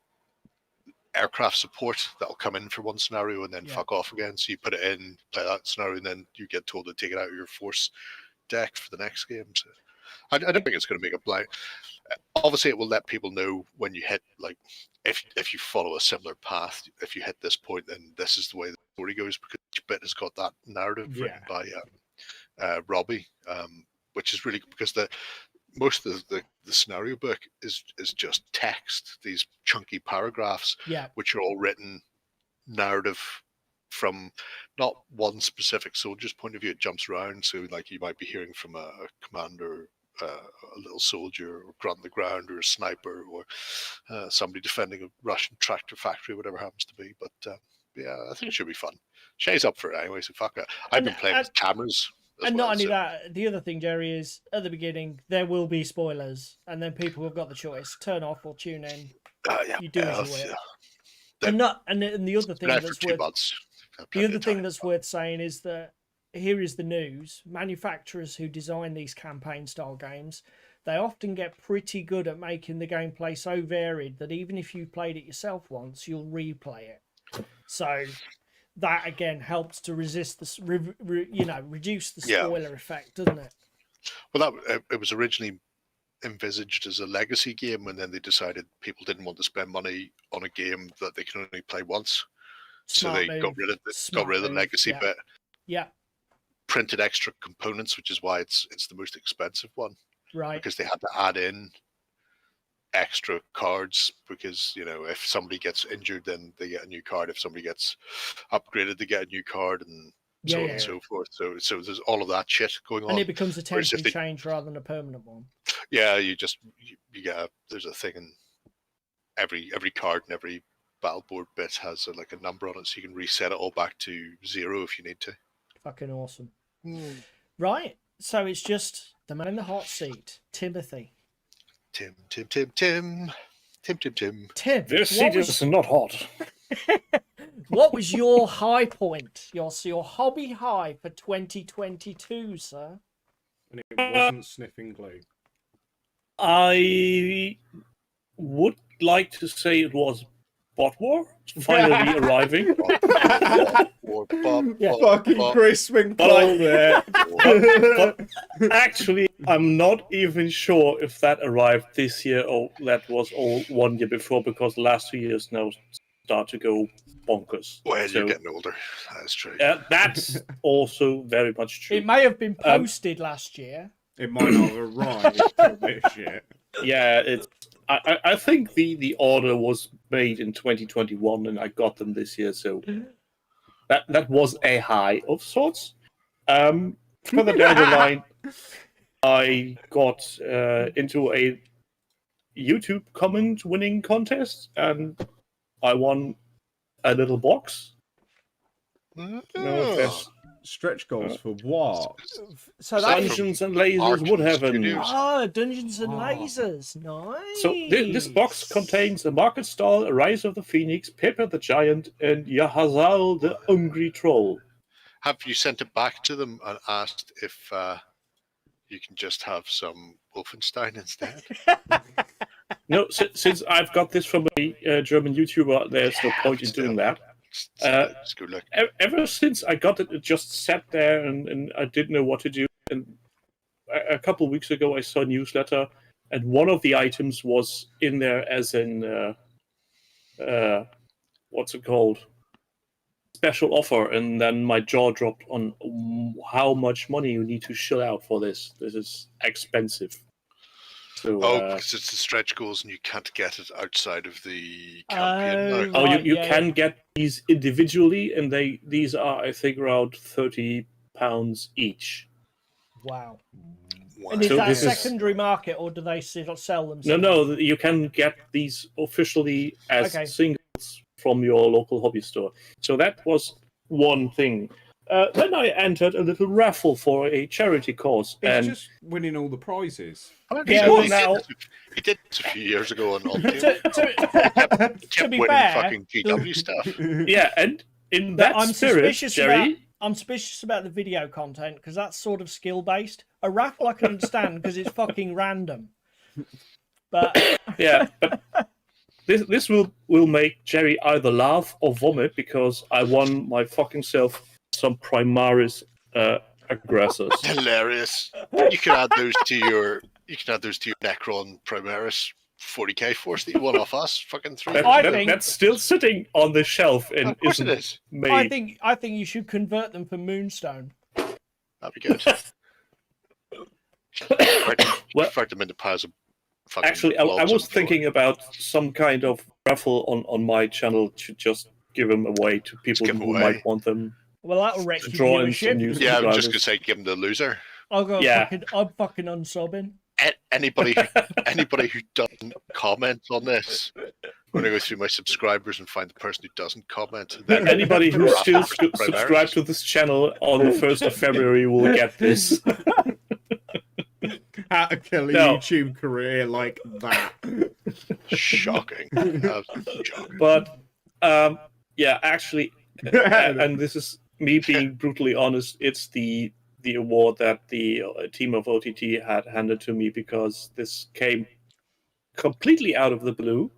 aircraft support that'll come in for one scenario and then fuck off again. So you put it in, play that scenario, and then you get told to take it out of your force deck for the next game. So I don't think it's going to make a blind. Obviously, it will let people know when you hit, like, if you follow a similar path, if you hit this point, then this is the way the story goes, because each bit has got that narrative written by Robbie, which is really because most of the scenario book is just text, these chunky paragraphs, which are all written narrative from not one specific soldier's point of view. It jumps around, so like you might be hearing from a commander, a little soldier, or grunt on the ground, or a sniper, or somebody defending a Russian tractor factory, whatever it happens to be. But yeah, I think it should be fun. Shay's up for it anyway, so fuck it. I've been playing with cameras. And not only that, the other thing, Gerry, is at the beginning there will be spoilers, and then people have got the choice: turn off or tune in. You do as you will. And the other thing that's worth saying is that here is the news: manufacturers who design these campaign style games, they often get pretty good at making the gameplay so varied that even if you played it yourself once, you'll replay it. So that again helps to resist the reduce the spoiler effect, doesn't it? Well, it was originally envisaged as a legacy game, and then they decided people didn't want to spend money on a game that they can only play once. So they got rid of the legacy bit. Yeah. Printed extra components, which is why it's the most expensive one. Right. Because they had to add in extra cards, because if somebody gets injured, then they get a new card. If somebody gets upgraded, they get a new card, and so on and so forth. So there's all of that shit going on. And it becomes a temporary change rather than a permanent one. Yeah, you get there's a thing in every card and every battle board bit has a number on it, so you can reset it all back to 0 if you need to. Fucking awesome. Right, so it's just the man in the hot seat, Timothy. Tim. This seat is not hot. What was your high point? Your hobby high for 2022, sir? And it wasn't sniffing glue. I would like to say it was Bot War finally arriving. Fucking Chris Winkle there. But actually, I'm not even sure if that arrived this year or that was all 1 year before, because the last 2 years now start to go bonkers. Well, you're getting older. That's true. That's also very much true. It may have been posted last year. It might not have arrived this year. Yeah, I think the order was made in 2021 and I got them this year, so that was a high of sorts. Further down the line, I got into a YouTube comment winning contest and I won a little box. Stretch goals for what? So Dungeons and Lasers would heaven. Dungeons and Lasers, nice. So this box contains a Market Stall, a Rise of the Phoenix, Pepper the Giant, and Yahazal the Hungry Troll. Have you sent it back to them and asked if you can just have some Wolfenstein instead? No, since I've got this from a German YouTuber, there's no point in doing that. Good luck. Ever since I got it, it just sat there and I didn't know what to do. And a couple of weeks ago, I saw a newsletter, and one of the items was in there as an what's it called? Special offer, and then my jaw dropped on how much money you need to shell out for this. This is expensive. So, because it's the stretch goals and you can't get it outside of the campaign now. You can get these individually, and these are, I think, around £30 each. Wow. And is that a secondary market, or do they sell them? No, you can get these officially as singles from your local hobby store. So that was one thing. Then I entered a little raffle for a charity cause. It's just winning all the prizes. He did this a few years ago on OnTabletop. To be winning fair, fucking GW stuff. Yeah, and in that spirit, Gerry... I'm suspicious about the video content because that's sort of skill based. A raffle I can understand because it's fucking random. But yeah, but this will make Gerry either laugh or vomit because I won my fucking self some Primaris aggressors. Hilarious. You can add those to your Necron Primaris 40k force that you won off us. Fucking 3 years I ago. think- That's still sitting on the shelf and Of course it isn't is. made. I think you should convert them for Moonstone. That'd be good. Convert them into piles of fucking Actually, I blobs was on the floor. thinking about some kind of raffle on my channel to just give them away to people give 'em who away. might want them. Well, that'll wreck To your draw in some viewership. new Yeah, I'm just subscribers. gonna say give them the loser. I'm Yeah. fucking unsubbing. Anybody who doesn't comment on this, I'm gonna go through my subscribers and find the person who doesn't comment. And then Anybody who still Primaris. subscribed to this channel on the 1st of February will get this. How to kill a No. YouTube career like that. Shocking. Absolutely shocking. But yeah, actually, and this is me being brutally honest, it's the award that the team of OTT had handed to me because this came completely out of the blue.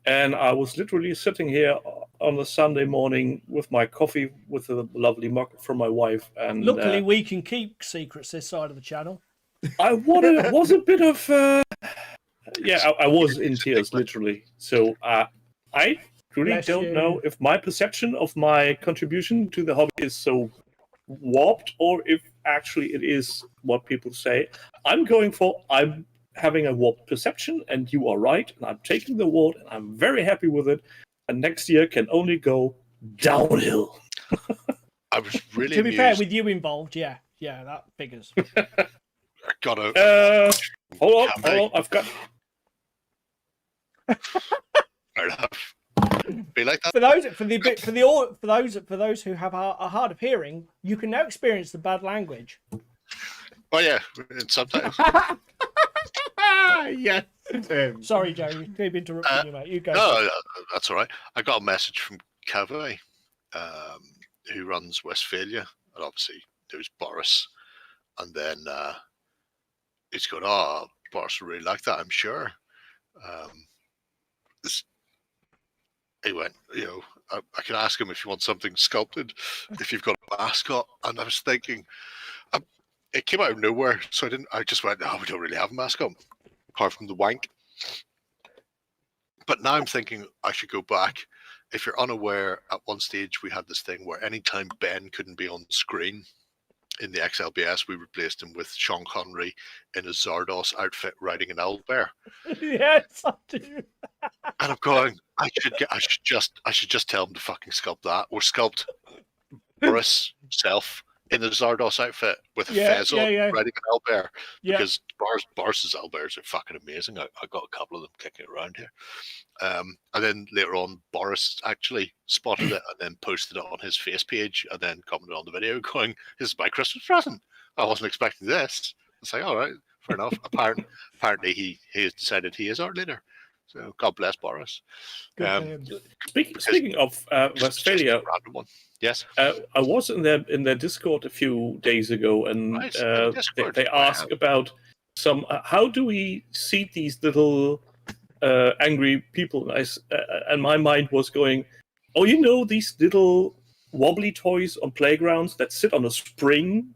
And I was literally sitting here on a Sunday morning with my coffee with a lovely mug from my wife. And Luckily, we can keep secrets this side of the channel. I was a bit of yeah, I was in tears literally. So I really Bless don't you. know if my perception of my contribution to the hobby is so warped or if actually it is what people say. I'm having a warped perception, and you are right, and I'm taking the award, and I'm very happy with it. And next year can only go downhill. I was really To be fair, amused. with you involved, yeah, that figures. I got a Hold Cafe. on, I've got. fair enough. Be like that. For those who have a hard of hearing, you can now experience the bad language. Oh yeah, and sometimes Yes. Sorry, Jerry, keep interrupting you, mate. You go. no, that's all right. I got a message from Kaveh, who runs Westphalia, and obviously knows Boris. And then he's going, "Oh, Boris will really like that, I'm sure." He went, I can ask him if you want something sculpted, if you've got a mascot. And I was thinking, it came out of nowhere, so I just went, "No, we don't really have a mascot, apart from the wank." But now I'm thinking I should go back. If you're unaware, at one stage we had this thing where anytime Ben couldn't be on screen in the XLBS, we replaced him with Sean Connery in a Zardos outfit riding an owlbear. Yes, I do. And I'm going, I should just tell him to fucking sculpt that, or sculpt Boris himself in the Zardos outfit with a fez on, riding an owlbear. Yeah. Because Boris's owlbears are fucking amazing. I got a couple of them kicking around here. And then later on, Boris actually spotted it and then posted it on his face page and then commented on the video going, "This is my Christmas present. I wasn't expecting this." It's like, all right, fair enough. Apparently he has decided he is our leader. So God bless Boris. Good for him. Speaking of Westphalia, Just a random one. Yes. I was in their Discord a few days ago, and Nice. Discord. they asked about some. How do we seat these little angry people? And my mind was going, "Oh, these little wobbly toys on playgrounds that sit on a spring.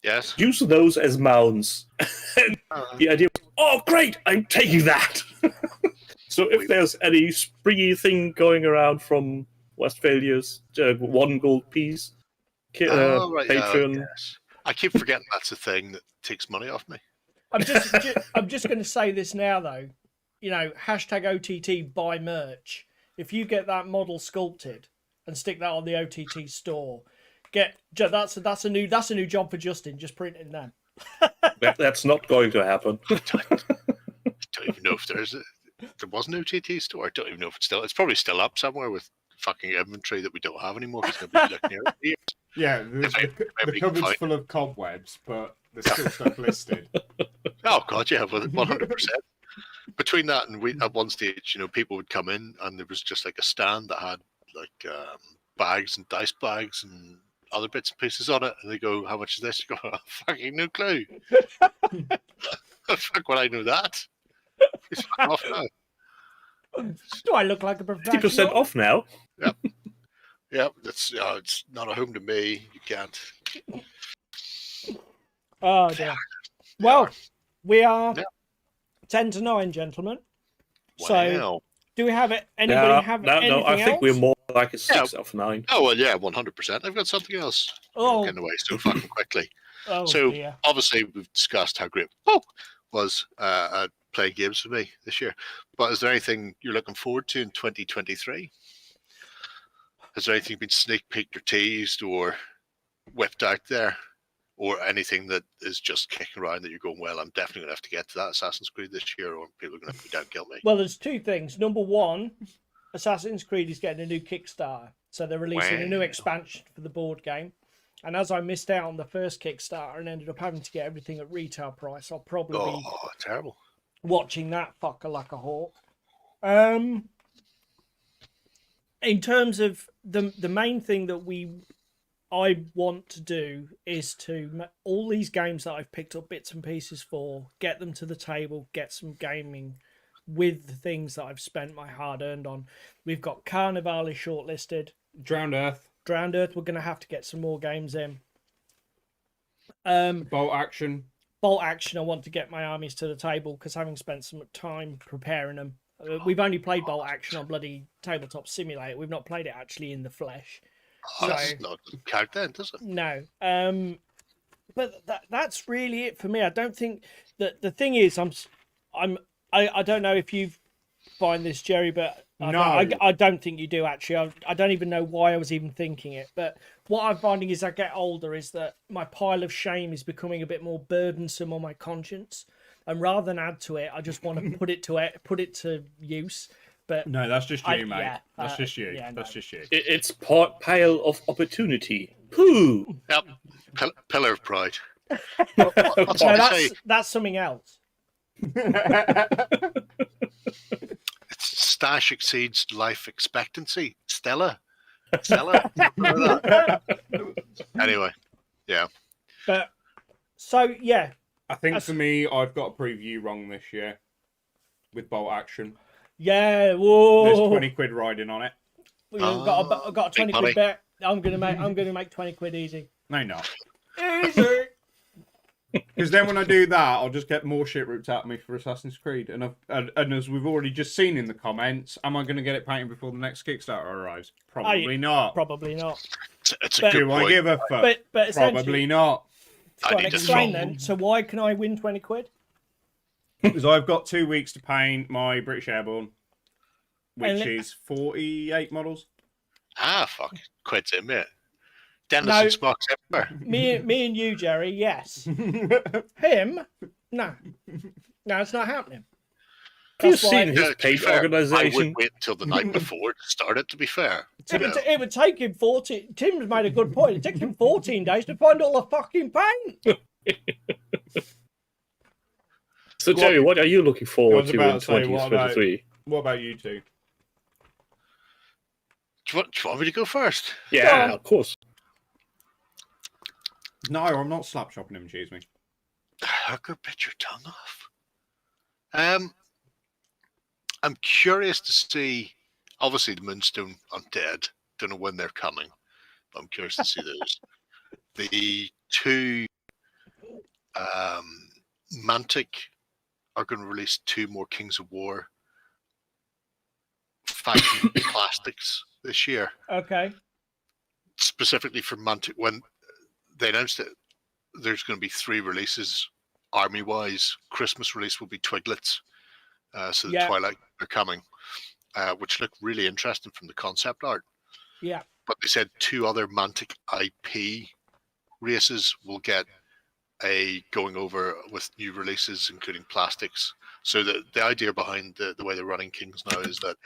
Yes. Use those as mounds." And the idea was, "Oh, great! I'm taking that." So if there's any springy thing going around from Westphalia's one gold piece Patreon. Yes. I keep forgetting that's a thing that takes money off me. I'm just going to say this now, though. Hashtag OTT buy merch. If you get that model sculpted and stick that on the OTT store, that's a new job for Justin. Just printing them. That's not going to happen. I don't even know if there was an OTT store. I don't even know if it's probably still up somewhere with fucking inventory that we don't have anymore because nobody's looking at it. Yeah, the cupboard's full of cobwebs, but there's still stuff listed. Oh god, yeah, 100%. Between that and at one stage, people would come in and there was just like a stand that had like bags and dice bags and other bits and pieces on it, and they go, "How much is this?" You go, "Oh, fucking no clue." Fuck would I know that? Please fuck off now. Do I look like a 50% professional? off now. Yeah, that's it's not a home to me. You can't. Oh dear. Well, we are Yeah. 10 to 9, gentlemen. So, Wow. do we have it? Anybody have anything no. I think we're else? more like a 6 of 9. Oh well, yeah, 100%. I've got something else. Oh. Getting away so fucking quickly. Oh So dear. obviously we've discussed how great was at playing games for me this year. But is there anything you're looking forward to in 2023? Has there anything been sneak peeked or teased or whipped out there? Or anything that is just kicking around that you're going, well, I'm definitely going to have to get to that Assassin's Creed this year, or people are going to have to down kill me. Well, there's two things. Number one, Assassin's Creed is getting a new Kickstarter. So they're releasing a new Wow. expansion for the board game. And as I missed out on the first Kickstarter and ended up having to get everything at retail price, I'll probably be Terrible. watching that fucker like a hawk. In terms of the main thing that I want to do is to all these games that I've picked up bits and pieces for, get them to the table, get some gaming with the things that I've spent my hard earned on. We've got Carnival is shortlisted. Drowned Earth. Drowned Earth, we're going to have to get some more games in. Bolt Action. Bolt Action, I want to get my armies to the table because having spent some time preparing them. We've only played Bolt Action on bloody Tabletop Simulator. We've not played it actually in the flesh. That's not count then, does it? No. But that's really it for me. I don't think that the thing is I don't know if you find this, Gerry, but I don't think you do actually. I don't even know why I was even thinking it. But what I'm finding as I get older is that my pile of shame is becoming a bit more burdensome on my conscience. And rather than add to it, I just want to put it to use. But no, that's just you, mate. Yeah, that's just you. Yeah, that's no. just you. It's pile of opportunity. Pooh. Yep. Pillar of pride. No, say? that's something else. Stash exceeds life expectancy. Stella. Anyway, yeah. But so yeah. I think for me, I've got to prove you wrong this year with Bolt Action. Yeah, whoa. There's 20 quid riding on it. I've got a 20 money. quid bet. I'm gonna make 20 quid easy. No, you're not. Easy. Because then when I do that, I'll just get more shit ripped out of me for Assassin's Creed. And as we've already just seen in the comments, am I going to get it painted before the next Kickstarter arrives? Probably not. Probably not. It's a But- good Do I point. give a fuck? But essentially, Probably not. I go on, need to explain solve- then. So why can I win 20 quid? Because I've got 2 weeks to paint my British Airborne, which And- is 48 models. Fuck. Quid's in, mate. Dennis No. and Smocks everywhere. Me and you, Gerry, yes. Him? No. No, it's not happening. Have you That's why- seen his To be page fair, I organization? would wait until the night before to start it, to be fair. It would take him 14. Tim's made a good point. It takes him 14 days to find all the fucking paint. So, Gerry, what are you looking I forward was to about in to say, what 2023? What about you two? Do you want me to go first? Yeah, Go on. of course. No, I'm not slap chopping him, cheese me. Hooker, bit your tongue off. I'm curious to see. Obviously, the Moonstone Undead. Don't know when they're coming, but I'm curious to see those. The two Mantic are going to release 2 more Kings of War faction plastics this year, Okay. specifically for Mantic. When they announced it, there's going to be 3 releases army-wise. Christmas release will be Twiglets, so the Yeah. Twilight are coming, which look really interesting from the concept art. Yeah. But they said 2 other Mantic IP races will get a going over with new releases, including plastics. So the idea behind the way they're running Kings now is that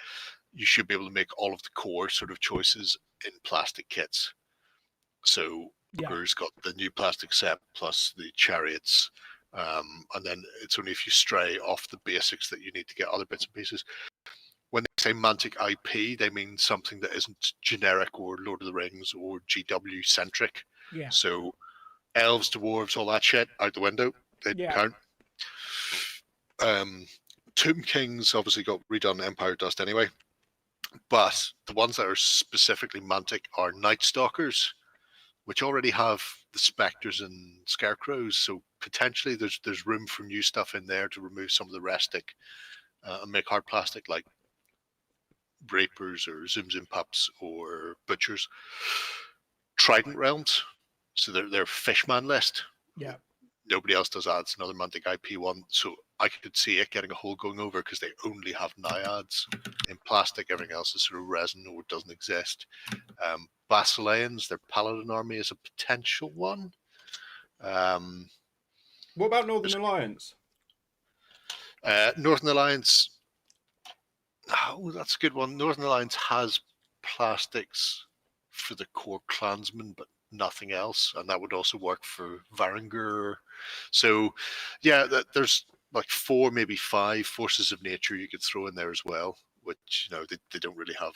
you should be able to make all of the core sort of choices in plastic kits. So Yeah. Booker's got the new plastic set plus the chariots, and then it's only if you stray off the basics that you need to get other bits and pieces. When they say Mantic IP, they mean something that isn't generic or Lord of the Rings or GW centric. Yeah. So elves, dwarves, all that shit out the window. They Yeah. count. Tomb Kings obviously got redone in Empire Dust anyway, but the ones that are specifically Mantic are Night Stalkers, which already have the Spectres and Scarecrows, so potentially there's room for new stuff in there to remove some of the restic and make hard plastic like Reapers or Zoom Zoom Pups or Butchers. Trident Realms, so they're Fishman list. Yeah. Nobody else does that. It's another Mantic IP one, so I could see it getting a hole going over because they only have Naiads in plastic. Everything else is sort of resin or doesn't exist. Basileans, their Paladin army is a potential one. What about Northern Alliance? Northern Alliance, oh, that's a good one. Northern Alliance has plastics for the core clansmen, but nothing else, and that would also work for Varangur. So, yeah, there's like 4, maybe 5 forces of nature you could throw in there as well, which they don't really have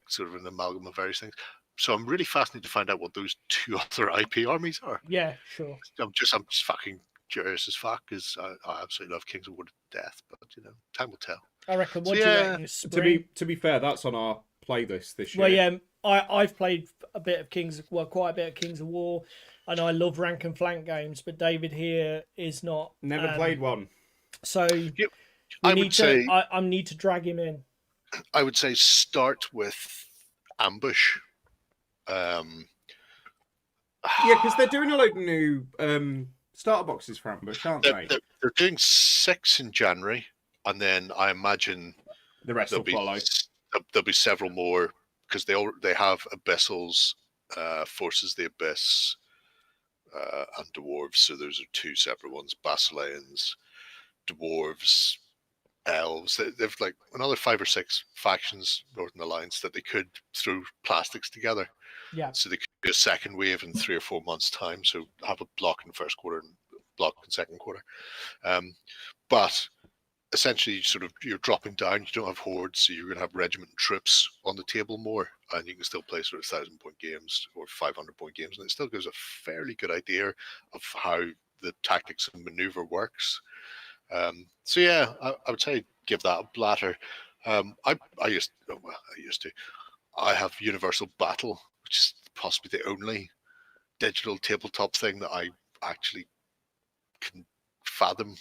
sort of an amalgam of various things. So I'm really fascinated to find out what those 2 other IP armies are. Yeah, sure. I'm just fucking curious as fuck because I absolutely love Kings of War to death, but time will tell. I reckon. What do you reckon? To be fair, that's on our playlist this year. Well, yeah, I've played quite a bit of Kings of War, and I love rank and flank games. But David here is not. Never played one. So I need to drag him in. I would say start with Ambush. Yeah, because they're doing a load of new starter boxes for Ambush, aren't they? They're doing 6 in January, and then I imagine the rest will follow. There'll be several more because they have Abyssals, Forces of the Abyss, and Dwarves. So those are 2 separate ones: Basileans, Dwarves, Elves. They've like another 5 or 6 factions, Northern Alliance, that they could throw plastics together. Yeah. So they could do a second wave in 3 or 4 months' time. So have a block in the first quarter and block in second quarter. But essentially, you're dropping down. You don't have hordes, so you're going to have regiment troops on the table more, and you can still play sort of 1,000-point games or 500-point games, and it still gives a fairly good idea of how the tactics and maneuver works. So yeah, I would say give that a blatter. I used to. I have Universal Battle, which is possibly the only digital tabletop thing that I actually can fathom.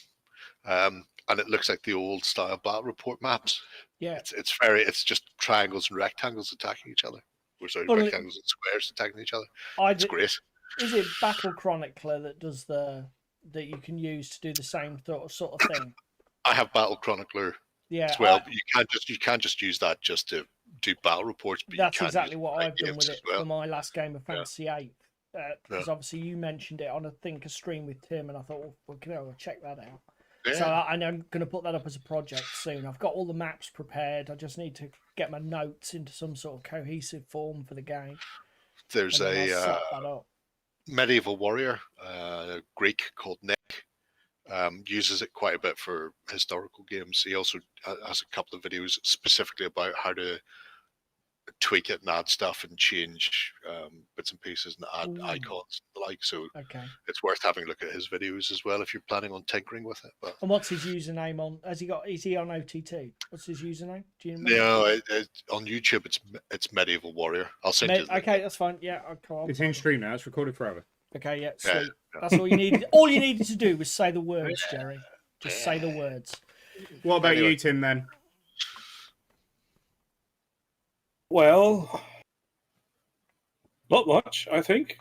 And it looks like the old style battle report maps. Yeah, it's just triangles and rectangles attacking each other. Or sorry, rectangles and squares attacking each other. It's great. Is it Battle Chronicler that does that you can use to do the same sort of thing? I have Battle Chronicler as well. But you can't just use that just to do battle reports. But that's exactly what I've done with it for my last game of Fantasy VIII. Because obviously you mentioned it on a stream with Tim, and I thought, well, check that out. Yeah. So I'm going to put that up as a project soon. I've got all the maps prepared. I just need to get my notes into some sort of cohesive form for the game. There's a medieval warrior, Greek called Nick, uses it quite a bit for historical games. He also has a couple of videos specifically about how to tweak it and add stuff and change bits and pieces and add icons and the like. So it's worth having a look at his videos as well if you're planning on tinkering with it. But and what's his username on? Is he on OTT? What's his username? Do you remember? No, on YouTube it's Medieval Warrior. I'll send you. Okay, that's fine. Yeah, I'll it's in stream now. It's recorded forever. Okay, yeah, sweet. Yeah. That's all you needed. All you needed to do was say the words, Gerry. Just say the words. What about you, Tim? Then. Well, not much, I think.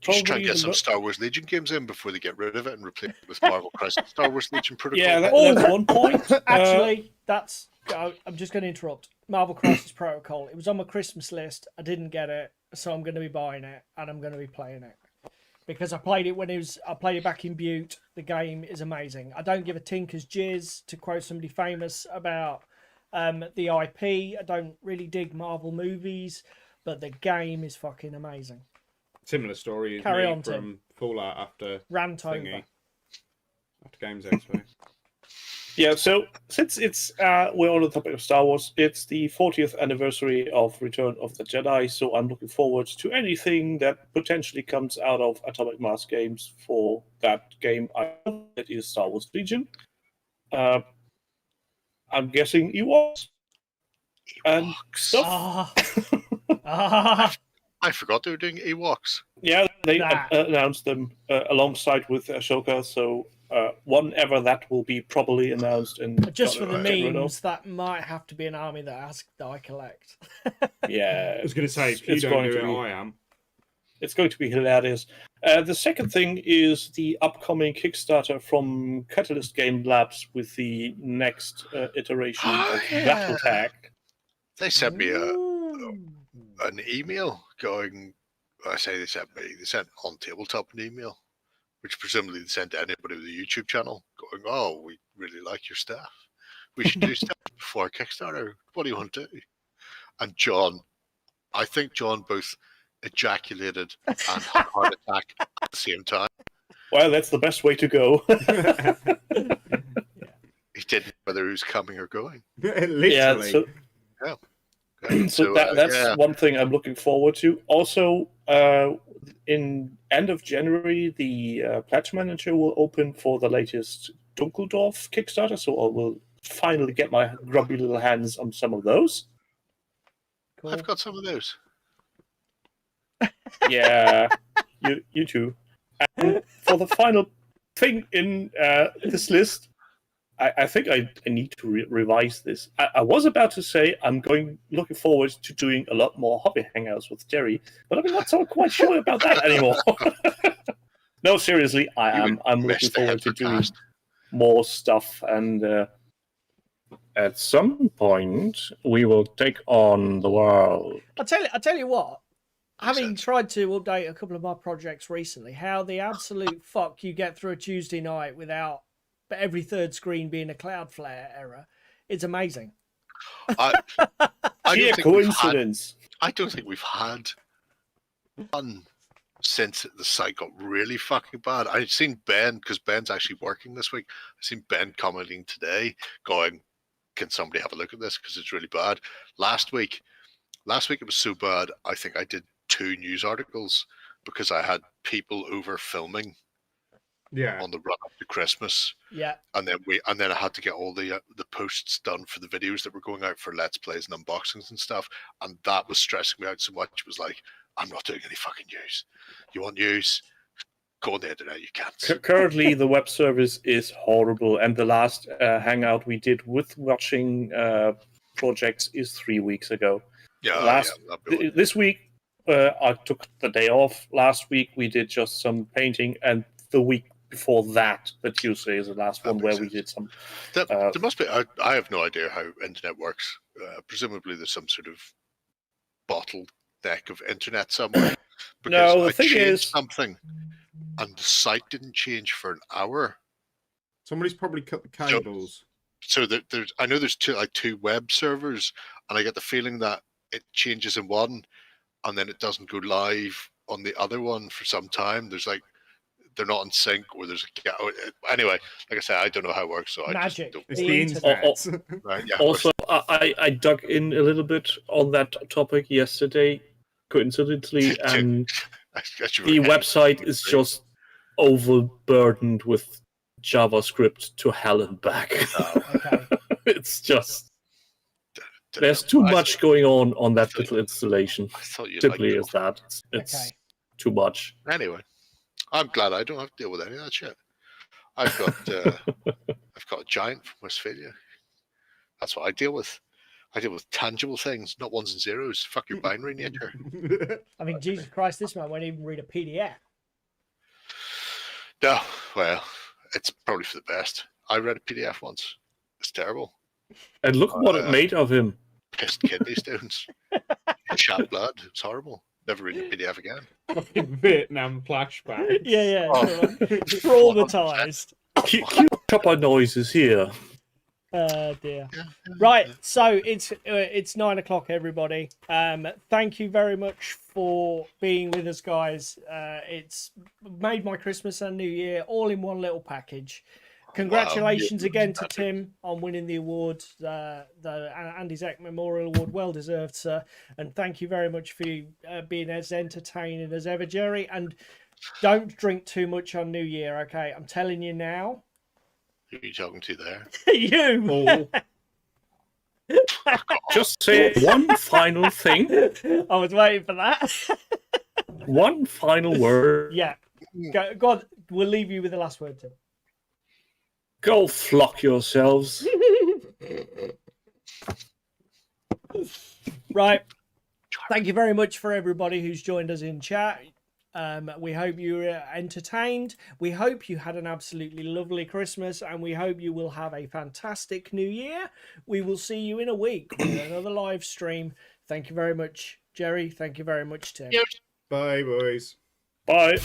Just try and get some Star Wars Legion games in before they get rid of it and replace it with Marvel Crisis Star Wars Legion Protocol. Yeah, that's one point. Actually, I'm just going to interrupt. Marvel Crisis Protocol. It was on my Christmas list. I didn't get it, so I'm going to be buying it and I'm going to be playing it because I played it I played it back in Butte. The game is amazing. I don't give a tinker's jizz, to quote somebody famous, about the IP. I don't really dig Marvel movies, but the game is fucking amazing. Similar story. Carry on, from Tim. Fallout after Rant over. After Games Expo. Yeah, so since we're on the topic of Star Wars, it's the 40th anniversary of Return of the Jedi, so I'm looking forward to anything that potentially comes out of Atomic Mass Games for that game. That is Star Wars Legion. Uh, I'm guessing Ewoks and stuff. Ah, ah, I forgot they were doing Ewoks. Yeah, they That. announced them alongside with Ashoka. So whenever that will be properly announced and just for the get rid of. memes, that might have to be an army that I collect. Yeah, I was going to say, if you it's don't going do to it, be. I am. It's going to be hilarious. The second thing is the upcoming Kickstarter from Catalyst Game Labs with the next iteration of BattleTag. They sent me Ooh. an email going. I say they sent OnTableTop an email, which presumably they sent to anybody with a YouTube channel, going, "Oh, we really like your stuff. We should do stuff before Kickstarter. What do you want to do?" And John, I think John both ejaculated and had a heart attack at the same time. Well, that's the best way to go. He didn't know whether he was coming or going. Literally. Yeah, so that's yeah. one thing I'm looking forward to. Also, in end of January, the Pledge Manager will open for the latest Dunkeldorf Kickstarter, so I will finally get my grubby little hands on some of those. Cool. I've got some of those. Yeah, you too. And for the final thing in this list, I think I need to revise this. I was about to say I'm looking forward to doing a lot more hobby hangouts with Gerry, but I'm not so quite sure about that anymore. No, seriously, I'm looking forward to doing more stuff, and at some point we will take on the world. I'll tell you what. Having tried to update a couple of my projects recently, how the absolute fuck you get through a Tuesday night without every third screen being a Cloudflare error, it's amazing. Sheer coincidence. I don't think we've had one since the site got really fucking bad. I've seen Ben, because Ben's actually working this week. I've seen Ben commenting today, going, "Can somebody have a look at this? Because it's really bad." Last week it was so bad. I think I did 2 news articles because I had people over filming. Yeah. On the run up to Christmas. Yeah. And then I had to get all the posts done for the videos that were going out for Let's Plays and unboxings and stuff. And that was stressing me out so much. It was like, I'm not doing any fucking news. You want news? Go on the internet. You can't. Currently, the web service is horrible, and the last hangout we did with watching projects is 3 weeks ago. Yeah. This week, I took the day off. Last week, we did just some painting, and the week before that, the Tuesday is the last one where we did some. There must be. I have no idea how internet works. Presumably, there's some sort of bottleneck of internet somewhere. Because No, the thing changed is something, and the site didn't change for an hour. Somebody's probably cut the cables. So there's, I know there's two web servers, and I get the feeling that it changes in one, and then it doesn't go live on the other one for some time. There's like, they're not in sync, or there's anyway. Like I said, I don't know how it works, so Magic. I just don't. It's the internet. Right, yeah, Also, I dug in a little bit on that topic yesterday, coincidentally, and the website is just overburdened with JavaScript to hell and back. Okay. It's just there's too much going on that little installation. Simply as that, it's too much. Anyway, I'm glad I don't have to deal with any of that shit. I've got a giant from Westphalia. That's what I deal with. I deal with tangible things, not ones and zeros. Fuck your binary nature. I mean, Jesus Christ, this man won't even read a PDF. No, well, it's probably for the best. I read a PDF once. It's terrible. And look what it made of him. Pissed kidney stones. Shat blood. It's horrible. Never read a PDF again. Fucking Vietnam flashback. Yeah. Traumatized. Cute chopper noises here. Dear. Right, so it's 9:00, everybody. Thank you very much for being with us, guys. It's made my Christmas and New Year all in one little package. Congratulations again to Tim on winning the award, the Andy Zeck Memorial Award. Well deserved, sir. And thank you very much for being as entertaining as ever, Gerry. And don't drink too much on New Year, okay? I'm telling you now. Who are you talking to there? You. Oh, Just say one final thing, I was waiting for that. one final word. Yeah. Go on. We'll leave you with the last word, Tim. Go flock yourselves. Right. Thank you very much for everybody who's joined us in chat. We hope you were entertained. We hope you had an absolutely lovely Christmas, and we hope you will have a fantastic New Year. We will see you in a week with another live stream. Thank you very much, Gerry. Thank you very much, Tim. Yep. bye, boys. Bye.